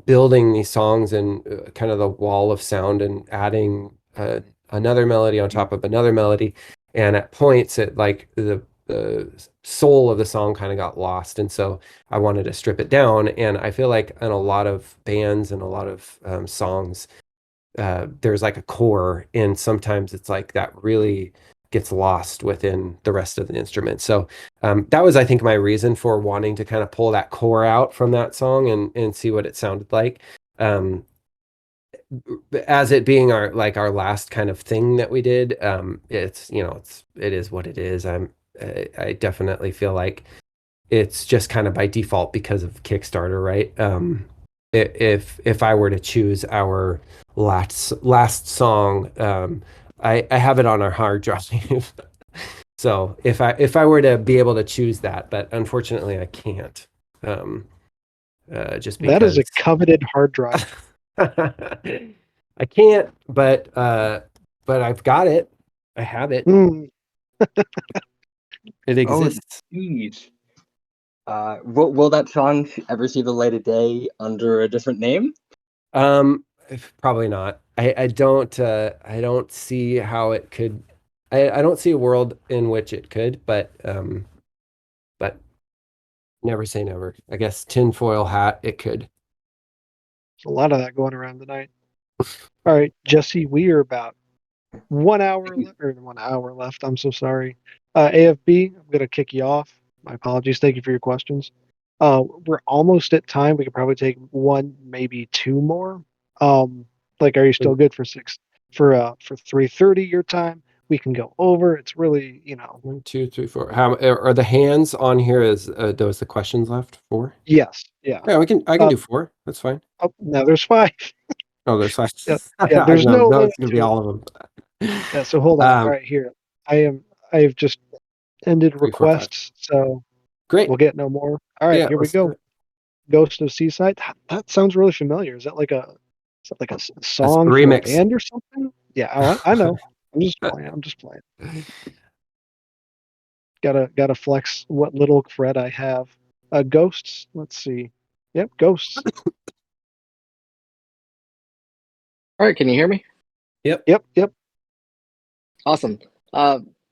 building these songs and kind of the wall of sound and adding another melody on top of another melody. And at points, it like the soul of the song kind of got lost. And so I wanted to strip it down. And I feel like in a lot of bands and a lot of songs, there's like a core, and sometimes it's like that really gets lost within the rest of the instrument. So that was, I think, my reason for wanting to kind of pull that core out from that song and see what it sounded like. As it being our last kind of thing that we did, it is what it is. I definitely feel like it's just kind of by default because of Kickstarter, right? If I were to choose our last song, I have it on our hard drive. So if I were to be able to choose that, but unfortunately I can't. Just That is a because coveted hard drive. I can't, but I've got it. I have it. Mm, It Oh, exists. geez. Will that song ever see the light of day under a different name? Probably not. I don't see how it could. I don't see a world in which it could, but never say never. I guess tinfoil hat, it could. there's a lot of that going around tonight. All right, Jesse, we are about 1 hour or 1 hour left. I'm so sorry. AFB, I'm gonna kick you off. My apologies. Thank you for your questions. We're almost at time. We could probably take one, maybe two more. Are you still good for for 3:30 your time? We can go over. It's really, 1, 2, 3, 4. How are the hands on here? Is those the questions left? 4? yes, yeah. Yeah, I can do 4. That's fine. Oh, no, there's 5. Oh, there's 5. Yeah, I there's know. no No, limit it's gonna be to it. all of them. Yeah, so hold on. All right, here. I've just ended 3, 4, 5. requests, so Great. we'll get no more. All right, Yeah, here we let's do go. it. Ghost of Seaside. That sounds really familiar. Is that like a That's song a from a remix. band or something? Yeah, oh, I know. I'm just playing. I'm just playing. Gotta flex what little cred I have. Ghosts. Let's see. Yep, ghosts. All right, can you hear me? Yep. Awesome.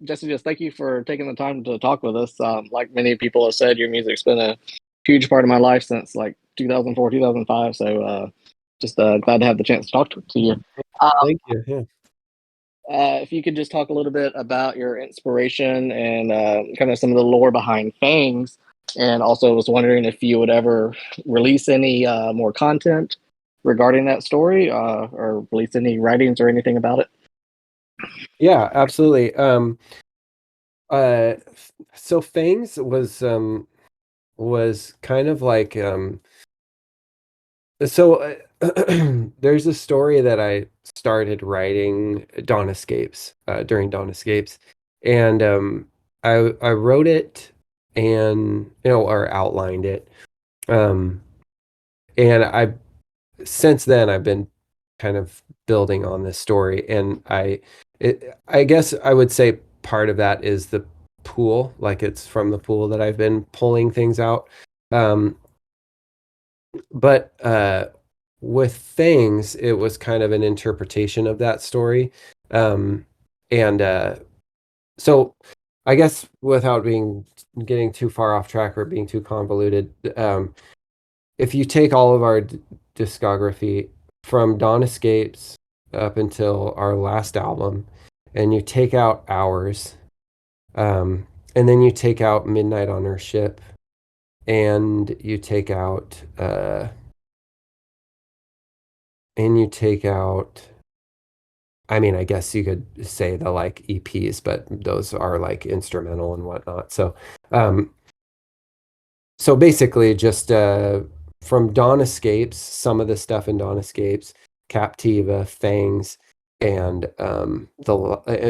Jesse, just thank you for taking the time to talk with us. Like many people have said, your music's been a huge part of my life since like 2004, 2005. So just glad to have the chance to talk to you. Thank you. Yeah. If you could just talk a little bit about your inspiration and kind of some of the lore behind Fangs, and also was wondering if you would ever release any more content regarding that story, or release any writings or anything about it. Yeah, absolutely. So Fangs was kind of like so there's a story that I started writing Dawn Escapes during Dawn Escapes, and I wrote it and or outlined it, um, and since then I've been kind of building on this story, and I guess I would say part of that is the pool, like it's from the pool that I've been pulling things out. But with Fangs, it was kind of an interpretation of that story. Um, and so I guess without getting too far off track or being too convoluted, if you take all of our discography from Dawn Escapes up until our last album, and you take out Hours, and then you take out Midnight on Her Ship, and you take out I mean, I guess you could say the like EPs, but those are like instrumental and whatnot. Um, so basically just from Dawn Escapes, some of the stuff in Dawn Escapes, Captiva, Fangs, and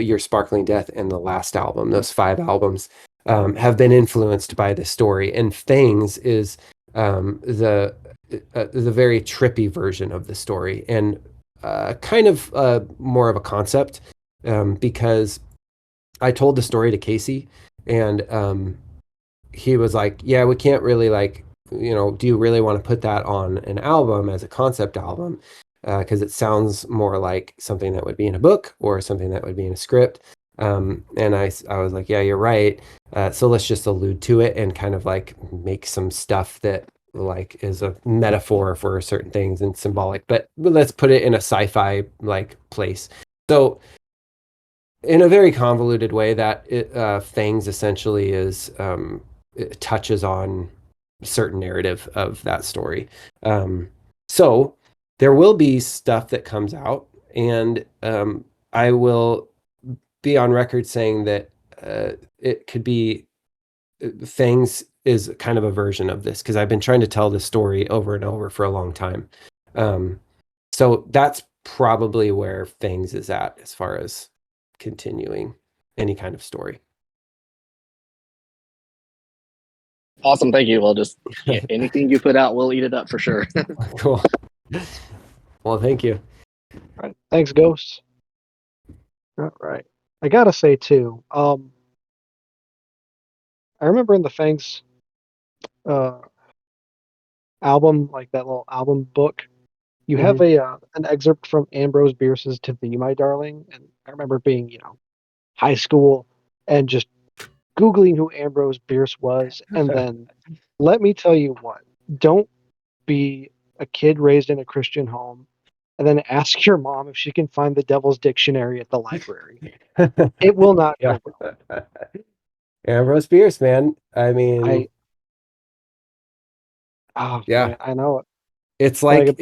Your Sparkling Death and the last album, those 5 albums have been influenced by the story. And Fangs is the very trippy version of the story, and kind of more of a concept, because I told the story to Casey, and he was like, yeah, we can't really like, do you really want to put that on an album as a concept album? Because it sounds more like something that would be in a book or something that would be in a script. And I was like, yeah, you're right. So let's just allude to it and kind of like make some stuff that like is a metaphor for certain things and symbolic, but let's put it in a sci-fi like place. So in a very convoluted way, Fangs essentially is it touches on certain narrative of that story. So there will be stuff that comes out, and I will be on record saying that it could be Fangs is kind of a version of this, because I've been trying to tell this story over and over for a long time. So that's probably where Fangs is at as far as continuing any kind of story. Awesome, thank you. Well, just anything you put out, we'll eat it up for sure. Cool. Well, thank you. All right. Thanks, Ghosts. All right. I gotta say too, I remember in the Fangs album, like that little album book, you have an excerpt from Ambrose Bierce's "To Thee, My Darling," and I remember being, high school and just Googling who Ambrose Bierce was, and then let me tell you what, don't be a kid raised in a Christian home and then ask your mom if she can find the Devil's Dictionary at the library. It will not Yeah. go well. Ambrose Bierce, man. I mean, yeah, man, I know it. it's like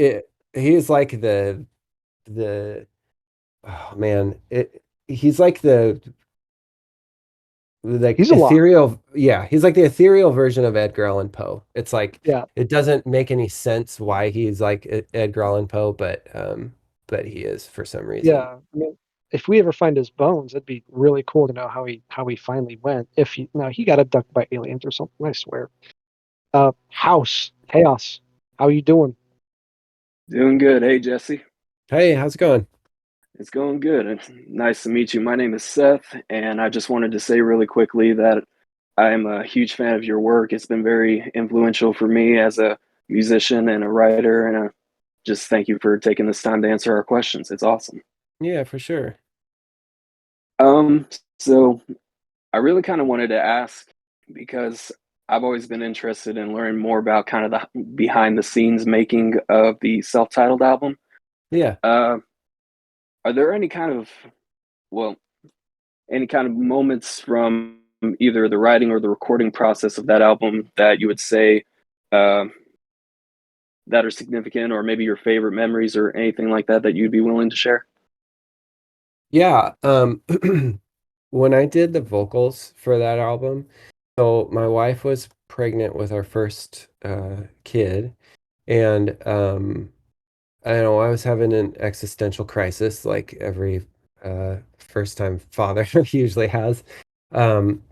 he's like the oh man, he's like the He's a lot. ethereal, yeah, he's like the ethereal version of Edgar Allan Poe. It's like, Yeah. it doesn't make any sense why he's like Edgar Allan Poe, but he is for some reason. Yeah, I mean, if we ever find his bones, it'd be really cool to know how he finally went. If he got abducted by aliens or something, I swear. House Chaos, how you doing? Doing good. Hey, Jesse. Hey, how's it going? It's going good. It's nice to meet you. My name is Seth, and I just wanted to say really quickly that I'm a huge fan of your work. It's been very influential for me as a musician and a writer, and just thank you for taking this time to answer our questions. It's awesome. Yeah, for sure. So I really kind of wanted to ask, because I've always been interested in learning more about kind of the behind the scenes making of the self-titled album. Yeah. Are there any kind of moments from either the writing or the recording process of that album that you would say that are significant, or maybe your favorite memories or anything like that you'd be willing to share? Yeah. When I did the vocals for that album, so my wife was pregnant with our first kid, and I know I was having an existential crisis like every first time father usually has. And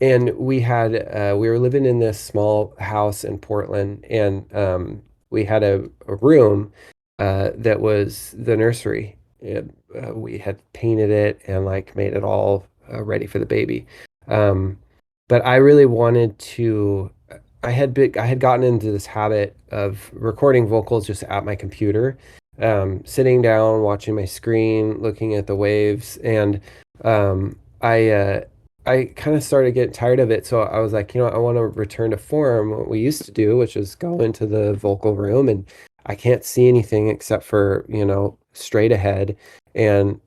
we were living in this small house in Portland, and we had a room that was the nursery. We had painted it and like made it all ready for the baby. But I really wanted to I had gotten into this habit of recording vocals just at my computer, sitting down, watching my screen, looking at the waves, and I kind of started getting tired of it. So I was like, I want to return to form what we used to do, which is go into the vocal room, and I can't see anything except for, straight ahead, and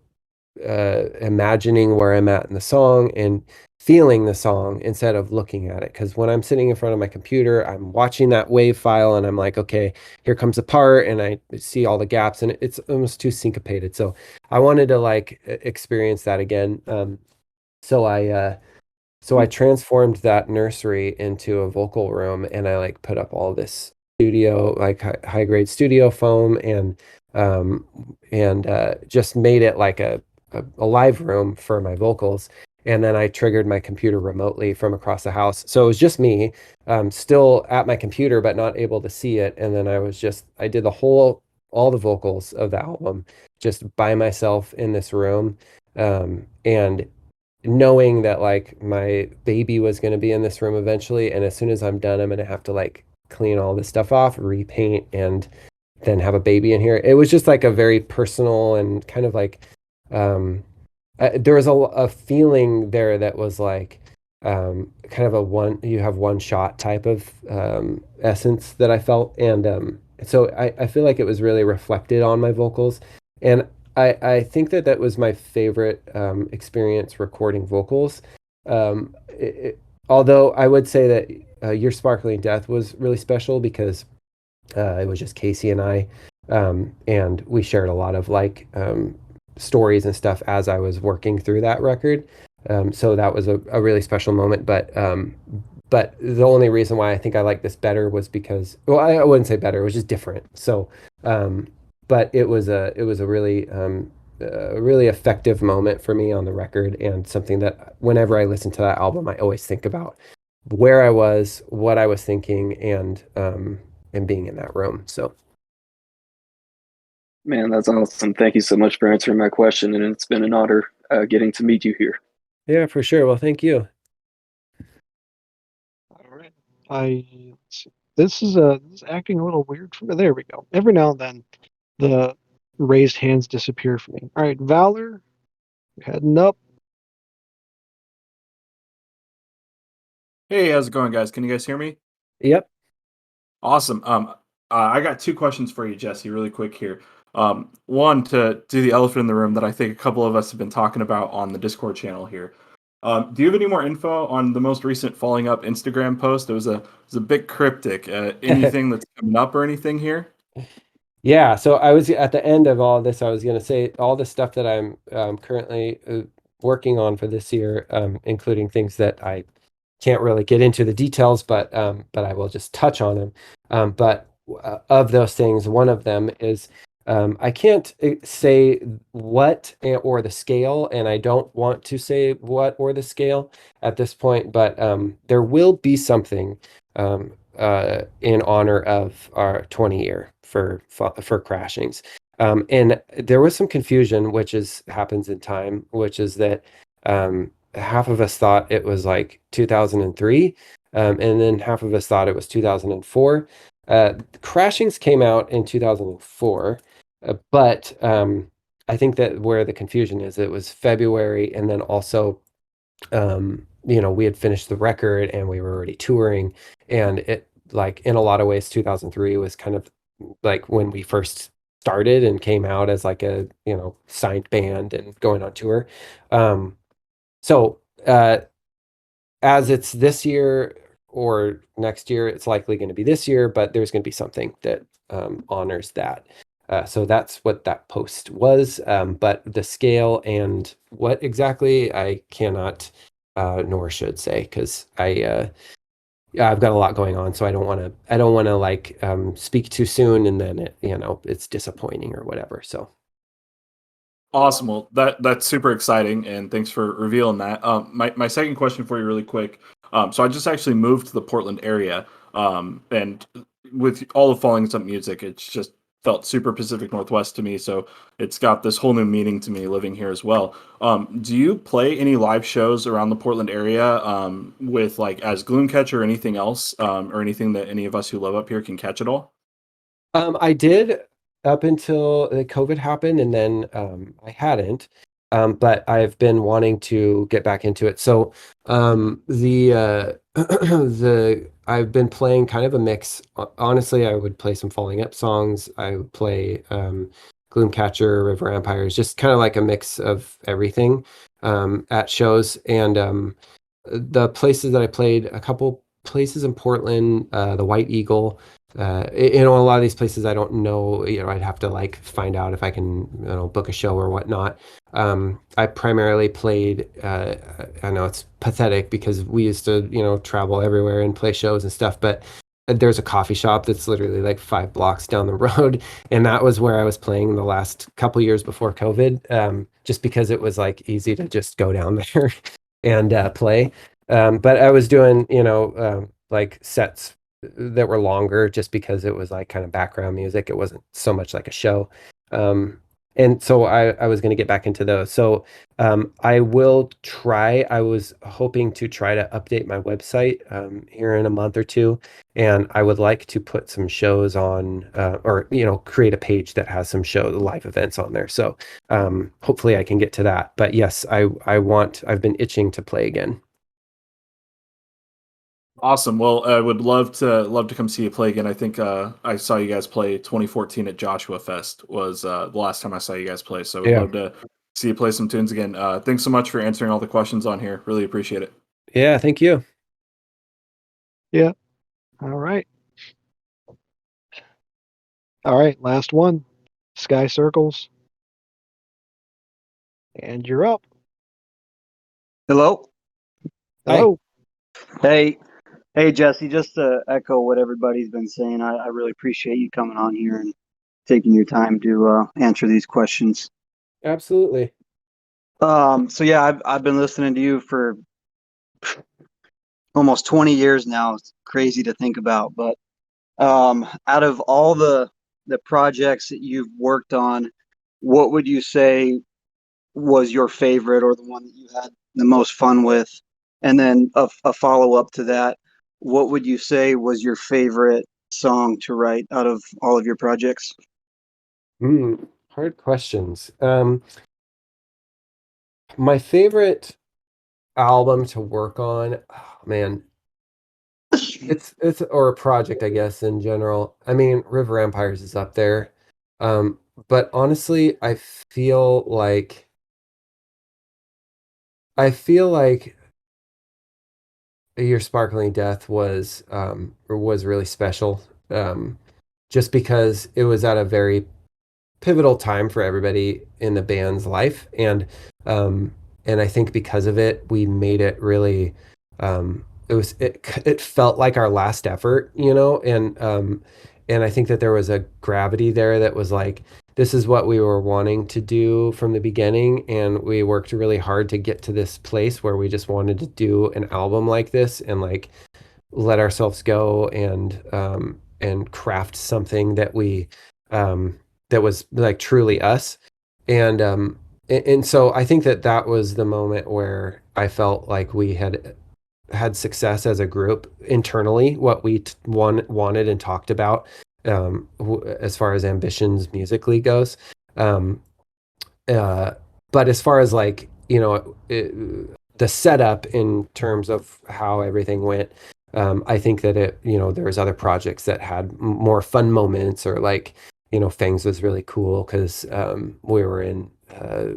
imagining where I'm at in the song and feeling the song instead of looking at it. Because when I'm sitting in front of my computer, I'm watching that wave file and I'm like, okay, here comes the part, and I see all the gaps, and it's almost too syncopated. So I wanted to like experience that again. So I transformed that nursery into a vocal room, and I like put up all this studio, like high grade studio foam, um and just made it like a live room for my vocals. And then I triggered my computer remotely from across the house. So it was just me, still at my computer, but not able to see it. And then I did all the vocals of the album just by myself in this room. And knowing that like my baby was going to be in this room eventually. And as soon as I'm done, I'm going to have to like clean all this stuff off, repaint, and then have a baby in here. It was just like a very personal and kind of like, there was a feeling there that was like, kind of you have one shot type of essence that I felt. And so I feel like it was really reflected on my vocals. And I think that was my favorite experience recording vocals. Although I would say that Your Sparkling Death was really special because it was just Casey and I, and we shared a lot of like stories and stuff as I was working through that record. So that was a really special moment. But the only reason why I think I like this better was because, well, I wouldn't say better, it was just different. So, but it was a really effective moment for me on the record, and something that whenever I listen to that album, I always think about where I was, what I was thinking, and being in that room. So. Man, that's awesome. Thank you so much for answering my question, and it's been an honor getting to meet you here. Yeah, for sure. Well, thank you. All right. Let's see. This is acting a little weird for me. There we go. Every now and then, the raised hands disappear for me. All right, Valor, heading up. Hey, how's it going, guys? Can you guys hear me? Yep. Awesome. I got two questions for you, Jesse, really quick here. One, to do the elephant in the room that I think a couple of us have been talking about on the Discord channel here. Do you have any more info on the most recent Falling Up Instagram post? It was a bit cryptic. Anything that's coming up or anything here? Yeah, so I was at the end of all of this, I was going to say all the stuff that I'm currently working on for this year, including things that I can't really get into the details, but I will just touch on them. But of those things, one of them is I can't say what or the scale, and I don't want to say what or the scale at this point, but there will be something in honor of our 20 year for Crashings. And there was some confusion, which happens in time, which is that half of us thought it was like 2003, and then half of us thought it was 2004. Crashings came out in 2004, but I think that where the confusion is, it was February, and then also, we had finished the record and we were already touring, and it, like, in a lot of ways, 2003 was kind of like when we first started and came out as like a, signed band and going on tour. So as it's this year or next year, it's likely going to be this year, but there's going to be something that honors that. So that's what that post was. But the scale and what exactly, I cannot nor should say, because I've got a lot going on, so I don't want to like speak too soon, and then it's disappointing or whatever. So. Awesome. Well, that's super exciting, and thanks for revealing that. My second question for you, really quick. So I just actually moved to the Portland area, and with all of Falling Up music, it's just felt super Pacific Northwest to me. So it's got this whole new meaning to me living here as well. Do you play any live shows around the Portland area with like as Gloomcatcher or anything else, or anything that any of us who live up here can catch at all? I did up until COVID happened, and then I hadn't. But I've been wanting to get back into it. So the I've been playing kind of a mix. Honestly, I would play some Falling Up songs. I would play Gloomcatcher, River Empires, just kind of like a mix of everything at shows. And the places that I played, a couple places in Portland, the White Eagle. A lot of these places I don't know, I'd have to like find out if I can, book a show or whatnot. I primarily played, I know it's pathetic because we used to, travel everywhere and play shows and stuff, but there's a coffee shop that's literally like 5 blocks down the road. And that was where I was playing the last couple years before COVID, just because it was like easy to just go down there and play. But I was doing, like sets that were longer just because it was like kind of background music. It wasn't so much like a show. And so I was going to get back into those. So I will try. I was hoping to try to update my website here in a month or two. And I would like to put some shows on or, create a page that has some live events on there. So hopefully I can get to that. But yes, I've been itching to play again. Awesome. Well, I would love to come see you play again. I think I saw you guys play 2014 at Joshua Fest was the last time I saw you guys play. So I'd love to see you play some tunes again. Thanks so much for answering all the questions on here. Really appreciate it. Yeah, thank you. Yeah. All right. All right, last one. Sky Circles. And you're up. Hello. Hello. Hey, Jesse, just to echo what everybody's been saying, I really appreciate you coming on here and taking your time to answer these questions. Absolutely. So yeah, I've been listening to you for almost 20 years now. It's crazy to think about, but out of all the projects that you've worked on, what would you say was your favorite or the one that you had the most fun with? And then a follow-up to that, what would you say was your favorite song to write out of all of your projects? Hard questions. My favorite album to work on, oh, man, it's or a project, I guess, in general. I mean, River Empires is up there. But honestly, I feel like Your Sparkling Death was really special. Just because it was at a very pivotal time for everybody in the band's life, and I think because of it, we made it really. It felt like our last effort, and I think that there was a gravity there that was like, this is what we were wanting to do from the beginning, and we worked really hard to get to this place where we just wanted to do an album like this and like let ourselves go and craft something that that was like truly us. And so I think that was the moment where I felt like we had success as a group internally, what we wanted and talked about as far as ambitions musically goes. But as far as like, the setup in terms of how everything went, I think that there was other projects that had more fun moments, or like, Fangs was really cool because we were in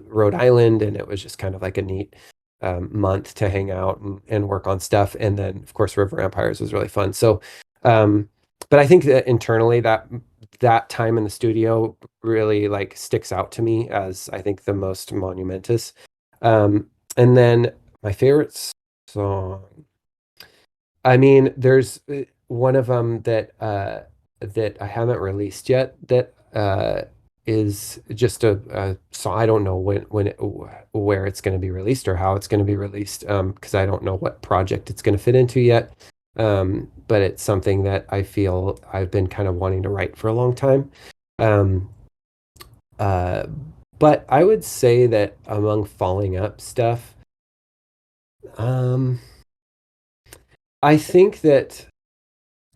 Rhode Island, and it was just kind of like a neat month to hang out and work on stuff. And then of course River Empires was really fun. So but I think that internally that time in the studio really like sticks out to me as I think the most monumentous. And then my favorite song, I mean, there's one of them that I haven't released yet that is just a song. I don't know where it's going to be released or how it's going to be released, because I don't know what project it's going to fit into yet. But it's something that I feel I've been kind of wanting to write for a long time. Um, uh, but I would say that among Falling Up stuff, um, I think that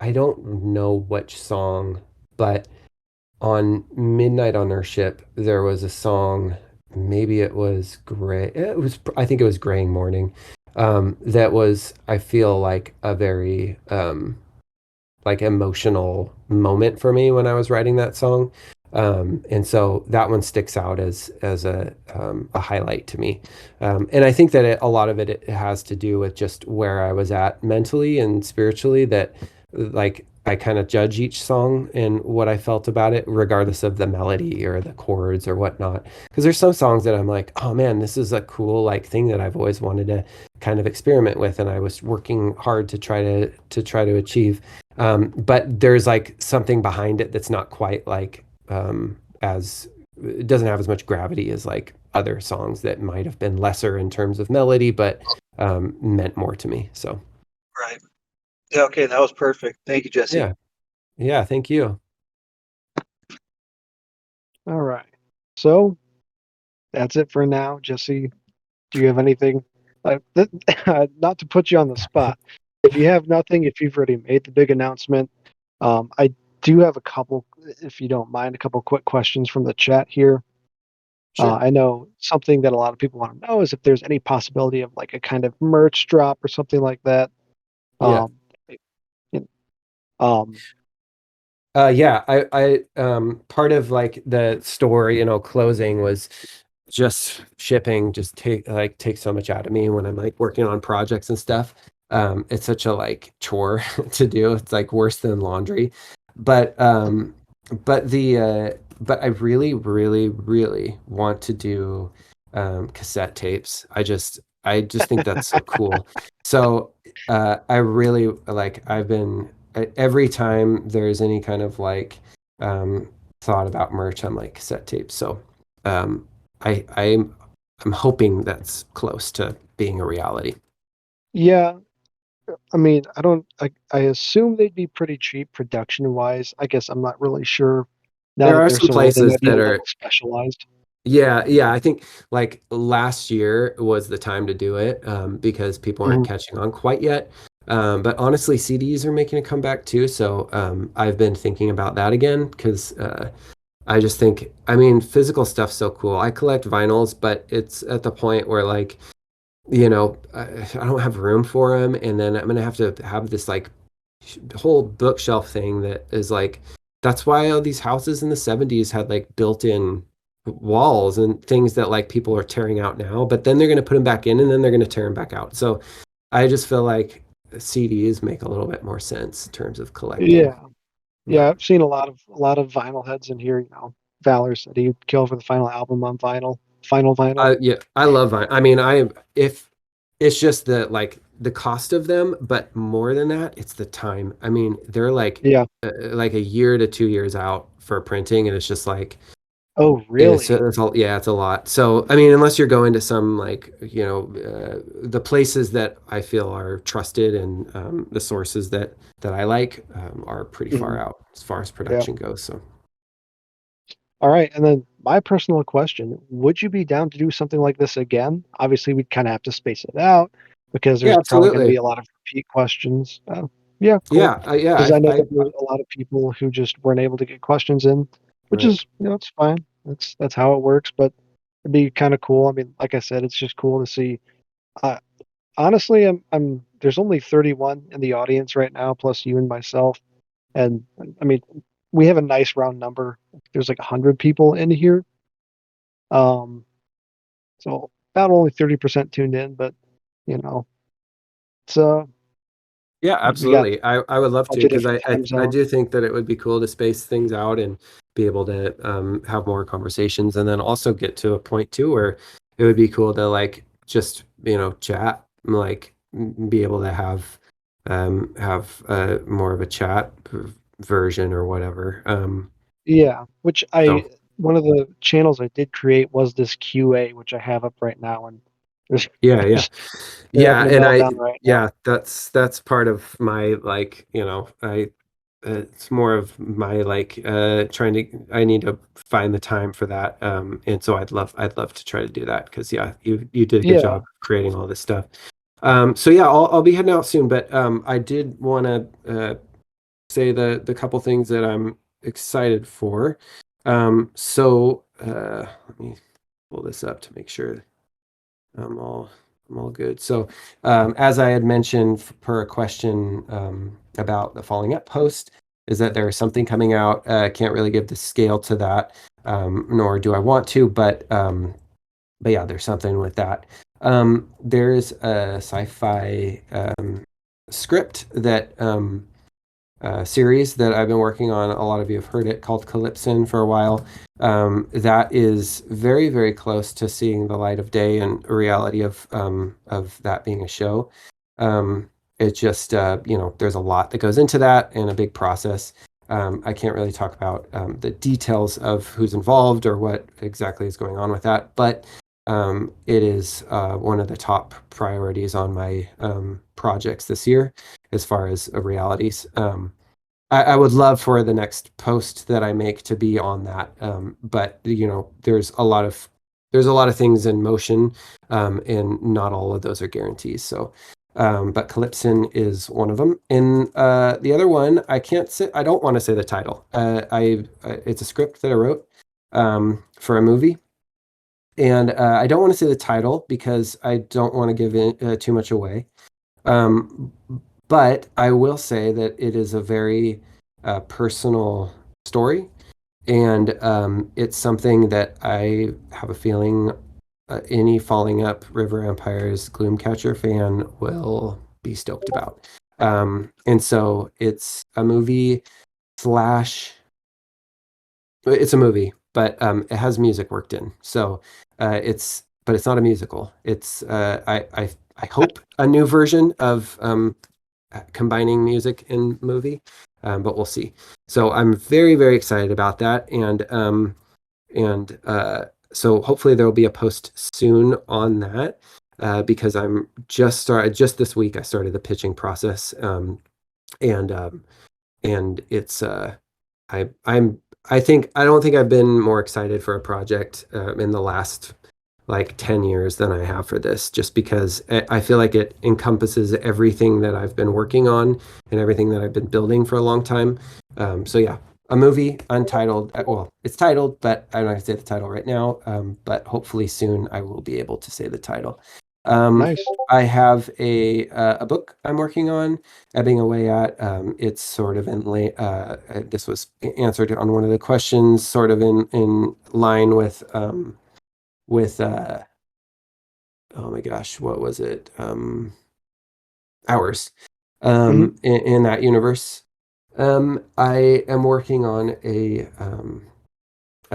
I don't know which song, but on Midnight on Earthship, there was a song, maybe it was Gray, I think it was Graying Morning, that was, I feel like a very, like emotional moment for me when I was writing that song. And so that one sticks out as a highlight to me. And I think that a lot of it has to do with just where I was at mentally and spiritually, that like I kind of judge each song and what I felt about it, regardless of the melody or the chords or whatnot. Because there's some songs that I'm like, oh man, this is a cool like thing that I've always wanted to kind of experiment with, and I was working hard to try to achieve. But there's like something behind it that's not quite like as it doesn't have as much gravity as like other songs that might have been lesser in terms of melody, but meant more to me. So Right. Yeah. Okay. That was perfect. Thank you, Jesse. yeah, yeah. Thank you. All right. So that's it for now. Jesse, do you have anything? Not to put you on the spot. If you have nothing, if you've already made the big announcement, I do have a couple, if you don't mind, a couple quick questions from the chat here. Sure. I know something that a lot of people want to know is if there's any possibility of like a kind of merch drop or something like that. Yeah. You um, Yeah, I part of like the store, closing was just shipping just takes so much out of me when I'm like working on projects and stuff. It's such a like chore to do. It's like worse than laundry. But but I really, really, really want to do cassette tapes. I just think that's so cool. So I really like every time there's any kind of like thought about merch, I'm like cassette tapes. So um, I'm hoping that's close to being a reality. yeah, I mean, I assume they'd be pretty cheap production wise. I guess I'm not really sure. Now There that are they're some so old, they places might be a that little are, specialized. yeah. I think like last year was the time to do it because people aren't Mhm. catching on quite yet. But honestly, CDs are making a comeback too. So I've been thinking about that again because I just think, I mean, physical stuff's so cool. I collect vinyls, but it's at the point where like, I don't have room for them, and then I'm gonna have to have this like whole bookshelf thing that is like that's why all these houses in the 70s had like built-in walls and things that like people are tearing out now, but then they're gonna put them back in and then they're gonna tear them back out. So I just feel like CDs make a little bit more sense in terms of collecting. Yeah, Yeah. yeah. I've seen a lot of vinyl heads in here. Valor said he'd kill for the final album on vinyl, final vinyl. Yeah, I love vinyl. I mean, if it's just the like the cost of them, but more than that, it's the time. I mean, they're Yeah. like a year to 2 years out for printing, and it's just like Oh, really? it's all, yeah, it's a lot. So I mean, unless you're going to some like the places that I feel are trusted and the sources that I like are pretty far Mhm. out as far as Yeah. production goes. So All right. And then my personal question, would you be down to do something like this again? Obviously, we'd kind of have to space it out because yeah, there's probably going to be absolutely. a lot of repeat questions. Yeah, cool. Yeah, Because I know I that there's a lot of people who just weren't able to get questions in, which right. is, it's fine. That's how it works. But it'd be kind of cool. I mean, like I said, it's just cool to see. Uh, Honestly, I'm there's only 31 in the audience right now, plus you and myself. And I mean, we have a nice round number. There's like 100 people in here. Um, so about only 30% tuned in, but you know, it's Yeah, we got absolutely. I would love a to bunch of because different time I zones. do think that it would be cool to space things out and be able to have more conversations, and then also get to a point too where it would be cool to like just chat, like be able to have more of a chat version or whatever. Yeah, which So one of the channels I did create was this QA, which I have up right now, and there's, yeah. there's they're Yeah, having a and meltdown right now. that's part of my like, I it's more of my like trying to. I need to find the time for that, and so I'd love to try to do that because yeah, you did a good Yeah. job creating all this stuff. So yeah, I'll be heading out soon, but I did want to say the couple things that I'm excited for. Let me pull this up to make sure I'm all good. So, as I had mentioned per a question about the Falling Up post, is that there is something coming out. Can't really give the scale to that, nor do I want to, but yeah, there's something with that. There's a sci-fi script that series that I've been working on. A lot of you have heard it, called Calypsin for a while. That is very, very close to seeing the light of day and a reality of that being a show. It's just there's a lot that goes into that and a big process. I can't really talk about the details of who's involved or what exactly is going on with that, but it is one of the top priorities on my projects this year as far as realities. I would love for the next post that I make to be on that, but there's a lot of things in motion, and not all of those are guarantees. So, but Calypsin is one of them, and the other one I can't say. I don't want to say the title. It's a script that I wrote for a movie. And I don't want to say the title because I don't want to give too much away. But I will say that it is a very personal story. And it's something that I have a feeling any Falling Up River Empire's Gloomcatcher fan will be stoked about. And so it's a movie slash... It's a movie, but it has music worked in. So but it's not a musical. It's I hope a new version of combining music and movie, but we'll see. So I'm very, very excited about that, and so hopefully there will be a post soon on that, because I'm just this week I started the pitching process, and it's I don't think I've been more excited for a project in the last like 10 years than I have for this, just because I feel like it encompasses everything that I've been working on and everything that I've been building for a long time. So yeah, a movie, untitled. Well, it's titled, but I'm not going to say the title right now. But hopefully soon I will be able to say the title. Nice. I have a book I'm working on, ebbing away at. It's sort of in this was answered on one of the questions, sort of in line with oh my gosh, what was it? Hours. In that universe. I am working on a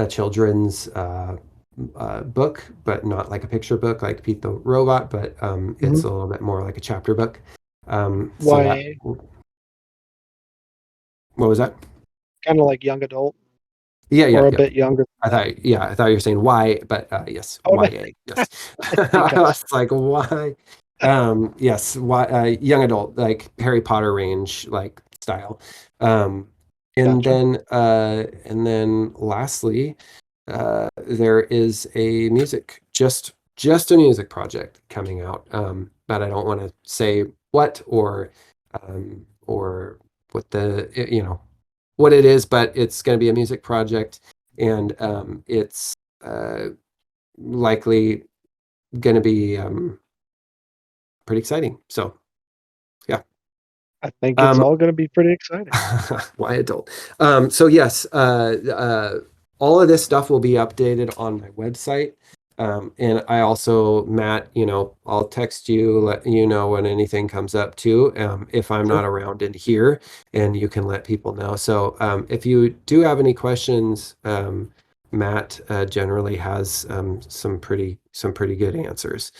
children's book, but not like a picture book like Pete the Robot, but it's a little bit more like a chapter book. YA? What was that? Kind of like young adult? Yeah. Or a bit younger? I thought you were saying why, but yes, YA. Yes. I was like, why? Yes, young adult, like Harry Potter range, like style. And then lastly, there is a just a music project coming out, but I don't want to say what or what what it is, but it's going to be a music project, and it's likely going to be pretty exciting. So yeah, I think it's all going to be pretty exciting. Why adult? So yes, all of this stuff will be updated on my website. And I also, Matt, I'll text you, let you know when anything comes up too, if I'm not around in here, and you can let people know. So if you do have any questions, Matt generally has some pretty good answers,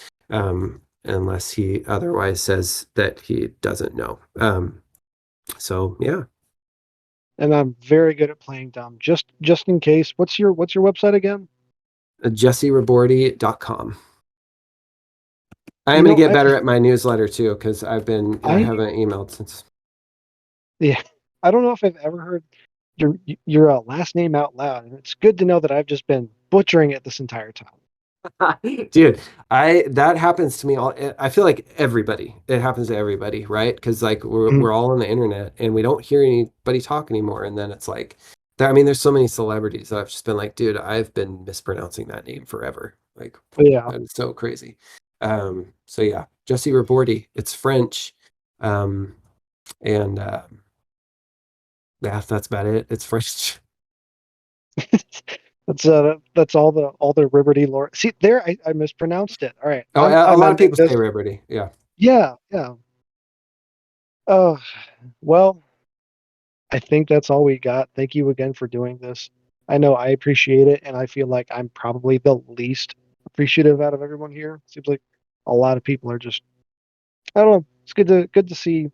unless he otherwise says that he doesn't know. So yeah. And I'm very good at playing dumb. Just in case, what's your website again? JessyRibordy.com. I am going to get better at my newsletter too, because I haven't emailed since. Yeah, I don't know if I've ever heard your last name out loud, and it's good to know that I've just been butchering it this entire time. Dude, that happens to me all. I feel like everybody. It happens to everybody, right? Because like Mhm. we're all on the internet and we don't hear anybody talk anymore. And then it's like, I mean, there's so many celebrities that I've just been like, dude, I've been mispronouncing that name forever. Like, Yeah. that is so crazy. So yeah, Jessy Ribordy. It's French, and yeah, that's about it. It's French. That's all the Riberty lore. See, there I mispronounced it. All right, Oh, a I'm lot of ending people this. say Ribordy. Yeah. Yeah, yeah. Oh, well, I think that's all we got. Thank you again for doing this. I know I appreciate it, and I feel like I'm probably the least appreciative out of everyone here. Seems like a lot of people are just, I don't know. It's good to see.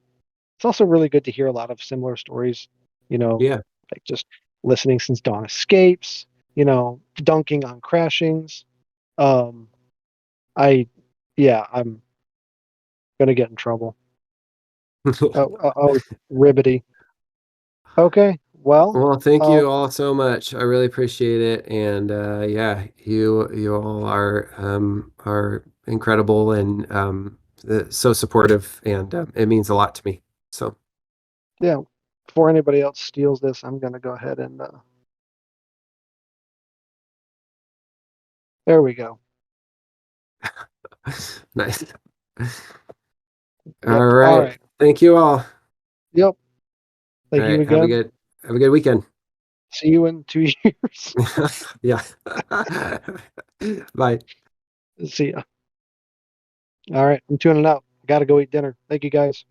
It's also really good to hear a lot of similar stories. You know, Yeah. like just listening since dawn escapes. You know, dunking on crashings. Um, I, yeah, I'm gonna get in trouble. Oh, ribbity. Okay, well, Well, thank um, you all so much. I really appreciate it. And yeah, you all are incredible and so supportive, and it means a lot to me. So yeah. Before anybody else steals this, I'm gonna go ahead and there we go. nice. Yep. All All right. right. Thank you all. Yep. All Thank you right. again. Have a good weekend. See you in 2 years. Yeah. Bye. See ya. All right. I'm tuning out. Gotta go eat dinner. Thank you guys.